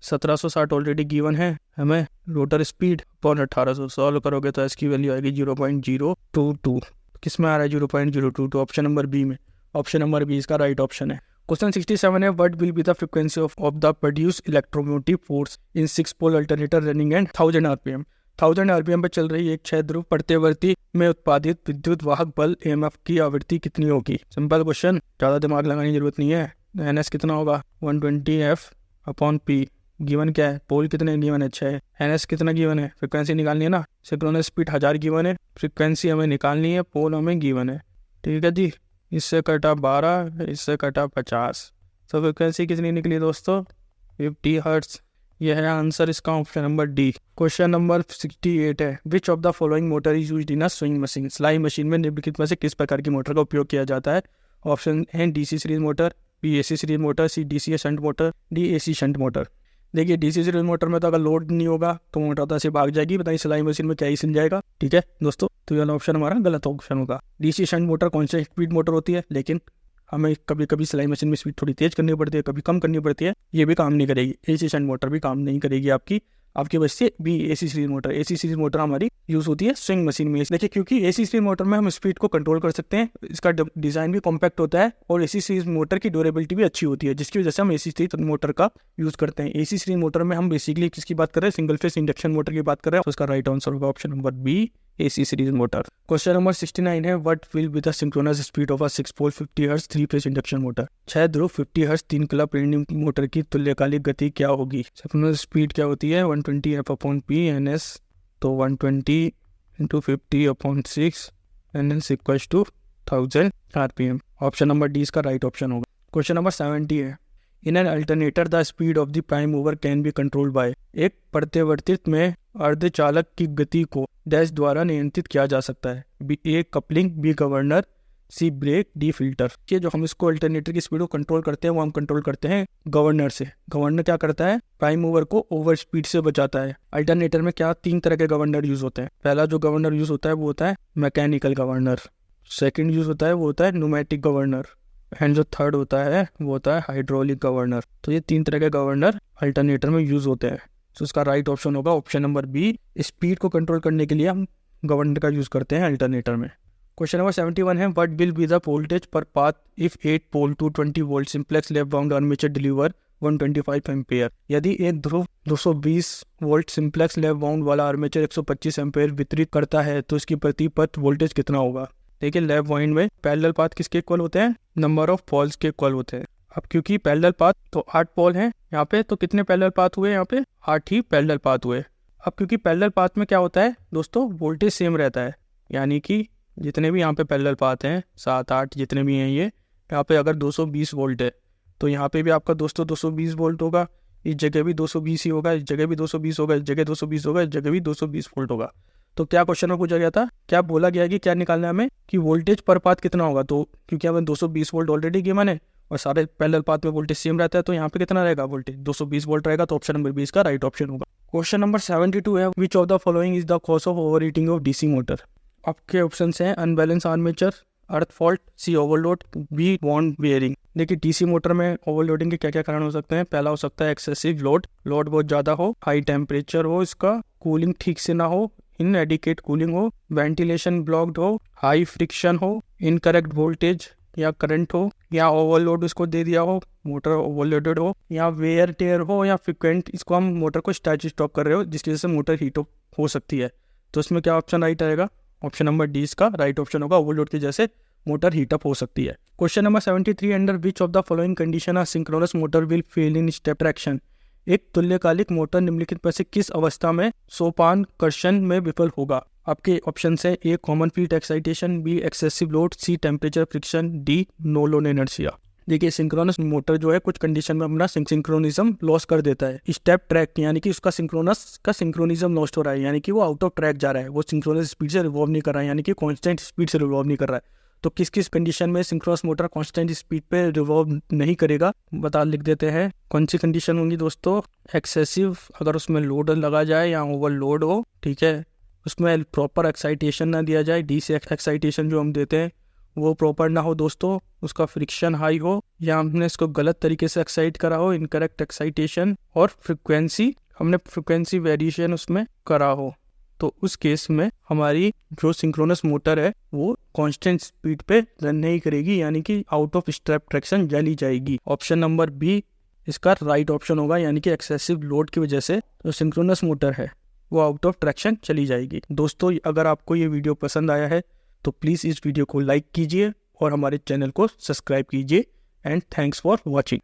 1760 ऑलरेडी गिवन है हमें। रोटर स्पीड अपॉन 1800 सॉल्व करोगे तो इसकी वैल्यू आएगी 0.022। किस में आ रहा है 0.022? ऑप्शन नंबर बी में। ऑप्शन नंबर बी इसका राइट ऑप्शन है। क्वेश्चन 67 है what will be the frequency of the produce electromotive force in 6 pole alternator running and 1000 RPM. 1000 RPM पर चल रही एक 6 ध्रुव प्रत्यवर्ती में उत्पादित विद्युत वाहक बल EMF की आवृत्ति कितनी होगी? सिंपल क्वेश्चन, ज्यादा दिमाग लगाने की जरूरत नहीं है। NS कितना होगा 120f अपॉन p। गिवन क्या है? पोल कितने गिवन है 6। NS कितना गिवन है? फ्रीक्वेंसी निकालनी है ना। सिंक्रोनस स्पीड 1000 गिवन है, फ्रीक्वेंसी हमें निकालनी है, पोल हमें गिवन है। ठीक है जी। इससे कटा 12, इससे कटा 50, तो फ्रीक्वेंसी कितनी निकली दोस्तों 50 हर्ट्ज। यह है आंसर इसका option number D. Question number 68 है which of the following motor is used in a swing machine. सिलाई मशीन में निम्नलिखित में से किस प्रकार की मोटर का उपयोग किया जाता है? ऑप्शन है DC series motor, B AC series motor, C DC shunt motor, D AC shunt motor. देखिए DC सीरीज मोटर में तो अगर लोड नहीं होगा तो मोटर तो ऐसे भाग जाएगी। बताइए सिलाई मशीन में क्या ही सिल जाएगा। ठीक है दोस्तों, तो यह ऑप्शन हमारा गलत ऑप्शन होगा। DC shunt motor constant speed motor होती है, लेकिन हमें कभी कभी सिलाई मशीन में स्पीड थोड़ी तेज करनी पड़ती है, कभी कम करनी पड़ती है। ये भी काम नहीं करेगी। AC शंट मोटर भी काम नहीं करेगी आपकी वजह से। भी AC series motor, AC series motor हमारी यूज होती है स्विंग मशीन में। देखिए क्योंकि AC सीरीज मोटर में हम स्पीड को कंट्रोल कर सकते हैं, इसका डिजाइन भी कॉम्पैक्ट होता है और AC सीरीज मोटर की ड्यूरेबिलिटी भी अच्छी होती है, जिसकी वजह से हम AC सीरीज मोटर का यूज करते हैं। AC सीरीज मोटर में हम बेसिकली किसकी बात कर रहे हैं? सिंगल फेस इंडक्शन मोटर की बात कर रहे हैं। तो उसका राइट आंसर होगा option number B AC series motor. Question number 69 है what will be the synchronous speed of a 6 pole 50 hertz 3 phase induction motor. 6 ध्रुव 50 हर्ट्ज 3 क्लब प्रेरणा मोटर की तुल्यकालिक गति क्या होगी? सिंक्रोनस स्पीड क्या होती है 120f अपॉन p NS। तो 120 into 50 upon 6 NS equals to 1000 rpm। Option number D इसका राइट ऑप्शन होगा। क्वेश्चन नंबर 70 है in an alternator the speed of the prime mover can be controlled by. एक प्रत्यावर्तित में अर्धचालक की गति को डैश द्वारा नियंत्रित किया जा सकता है। A coupling, B governor, C brake, D filter. ये जो हम इसको अल्टरनेटर की स्पीड को कंट्रोल करते हैं वो हम कंट्रोल करते हैं गवर्नर से। गवर्नर क्या करता है? प्राइम मूवर को ओवर स्पीड से बचाता है। अल्टरनेटर में क्या 3 तरह के गवर्नर यूज होते हैं। पहला जो गवर्नर यूज होता है वो होता है मैकेनिकल गवर्नर। सेकेंड यूज होता है वो होता है न्यूमेटिक गवर्नर, एंड जो थर्ड होता है वो होता है हाइड्रोलिक गवर्नर। तो ये 3 तरह के गवर्नर अल्टरनेटर में यूज होते हैं। तो उसका राइट ऑप्शन होगा ऑप्शन नंबर बी। स्पीड को कंट्रोल करने के लिए हम गवर्नर का यूज करते हैं अल्टरनेटर में। क्वेश्चन नंबर 71 है what will be the voltage per path if 8 pole 220 volt simplex left bound armature deliver 125 ampere. यदि एक ध्रुव 220 वोल्ट सिंप्लेक्स लेफ्ट बाउंड वाला आर्मेचर 125 एम्पेयर वितरित करता है तो इसकी प्रति पथ वोल्टेज कितना होगा? देखिए लेफ्ट बाउंड में पैरेलल पाथ किसके इक्वल होते हैं? नंबर ऑफ पोल्स के इक्वल होते हैं। अब क्योंकि पैरेलल पाथ तो 8 पोल हैं यहाँ पे, तो कितने पैरेलल पाथ हुए? यहाँ पे 8 ही पैरेलल पाथ हुए। अब क्योंकि पैरेलल पाथ में क्या होता है दोस्तों, वोल्टेज सेम रहता है, यानी कि जितने भी यहाँ पे पैरेलल पाथ हैं 7 8 जितने भी हैं, ये यहाँ पे अगर 220 वोल्ट है तो यहाँ पे भी आपका दोस्तों 220 वोल्ट होगा, इस जगह भी 220 ही होगा, इस जगह भी 220 होगा, इस जगह 220 होगा, इस जगह भी 220 वोल्ट होगा। तो क्या क्वेश्चन में पूछा गया था, क्या बोला गया कि क्या निकालना है हमें कि वोल्टेज पर पाथ कितना होगा? तो क्योंकि हमें 220 वोल्ट ऑलरेडी गिवन है और सारे पैरेलल पाथ में वोल्टेज सेम रहता है, तो यहाँ पे कितना रहेगा वोल्टेज? 220 वोल्ट रहेगा। तो ऑप्शन नंबर बी इसका राइट ऑप्शन होगा। क्वेश्चन नंबर 72 है which of the following is the cause of overheating of DC motor. आपके ऑप्शन हैं अनबैलेंस आर्मेचर, अर्थ फॉल्ट, C ओवरलोड, B वॉन्ड बेयरिंग। देखिए DC मोटर में overloading के क्या क्या कारण हो सकते हैं? पहला हो सकता है एक्सेसिव लोड बहुत ज्यादा हो, हाई टेम्परेचर हो, इसका कूलिंग ठीक से ना हो, इनएडिक्वेट कूलिंग हो, वेंटिलेशन ब्लॉक्ड हो, हाई फ्रिक्शन हो, इनकरेक्ट वोल्टेज या करंट हो, या ओवरलोड उसको दे दिया हो, मोटर ओवरलोडेड हो, या वेयर टेयर हो, या फ्रिक्वेंट इसको हम मोटर को स्टार्ट स्टॉप कर रहे हो जिसकी वजह से मोटर हीट अप हो सकती है। तो इसमें क्या ऑप्शन राइट आएगा? ऑप्शन नंबर डी इसका राइट ऑप्शन होगा। ओवरलोड की वजह से मोटर हीट अप हो सकती है। Question number 73 under which of the following condition synchronous motor will fail in step traction. एक तुल्यकालिक मोटर निम्नलिखित में से किस अवस्था में सोपान कर्षण में विफल होगा? आपके ऑप्शन है A common field excitation, B excessive load, C temperature friction, D no load inertia. देखिए सिंक्रोनस मोटर जो है कुछ कंडीशन में अपना सिंक्रोनिज्म लॉस कर देता है। स्टेप ट्रैक यानी कि उसका सिंक्रोनस का सिंक्रोनिज्म लॉस्ट हो रहा है, यानी कि वो आउट ऑफ ट्रैक जा रहा है, वो सिंक्रोनस स्पीड से रिवॉल्व नहीं कर रहा है, यानी कि कांस्टेंट स्पीड से रिवॉल्व नहीं कर रहा है। तो किस किस कंडीशन में सिंक्रोनस मोटर कांस्टेंट स्पीड पे रिवॉल्व नहीं करेगा लिख देते हैं। कौन सी कंडीशन होंगी दोस्तों? एक्सेसिव, अगर उसमें लोड लगा जाए या ओवरलोड हो, ठीक है, उसमें प्रॉपर एक्साइटेशन ना दिया जाए, डी से एक्साइटेशन जो हम देते हैं वो प्रॉपर ना हो दोस्तों, उसका फ्रिक्शन हाई हो, या हमने इसको गलत तरीके से एक्साइट करा हो, इनकरेक्ट एक्साइटेशन, और हमने फ्रिक्वेंसी वेरिएशन उसमें करा हो, तो उस केस में हमारी जो सिंक्रोनस मोटर है वो कांस्टेंट स्पीड पे रन नहीं करेगी, यानी कि आउट ऑफ स्टेप ट्रैक्शन चली जाएगी। ऑप्शन नंबर बी इसका राइट ऑप्शन होगा, यानी कि एक्सेसिव लोड की वजह से जो सिंक्रोनस मोटर है वो आउट ऑफ ट्रैक्शन चली जाएगी। दोस्तों अगर आपको ये वीडियो पसंद आया है तो प्लीज़ इस वीडियो को लाइक कीजिए और हमारे चैनल को सब्सक्राइब कीजिए। And thanks for watching.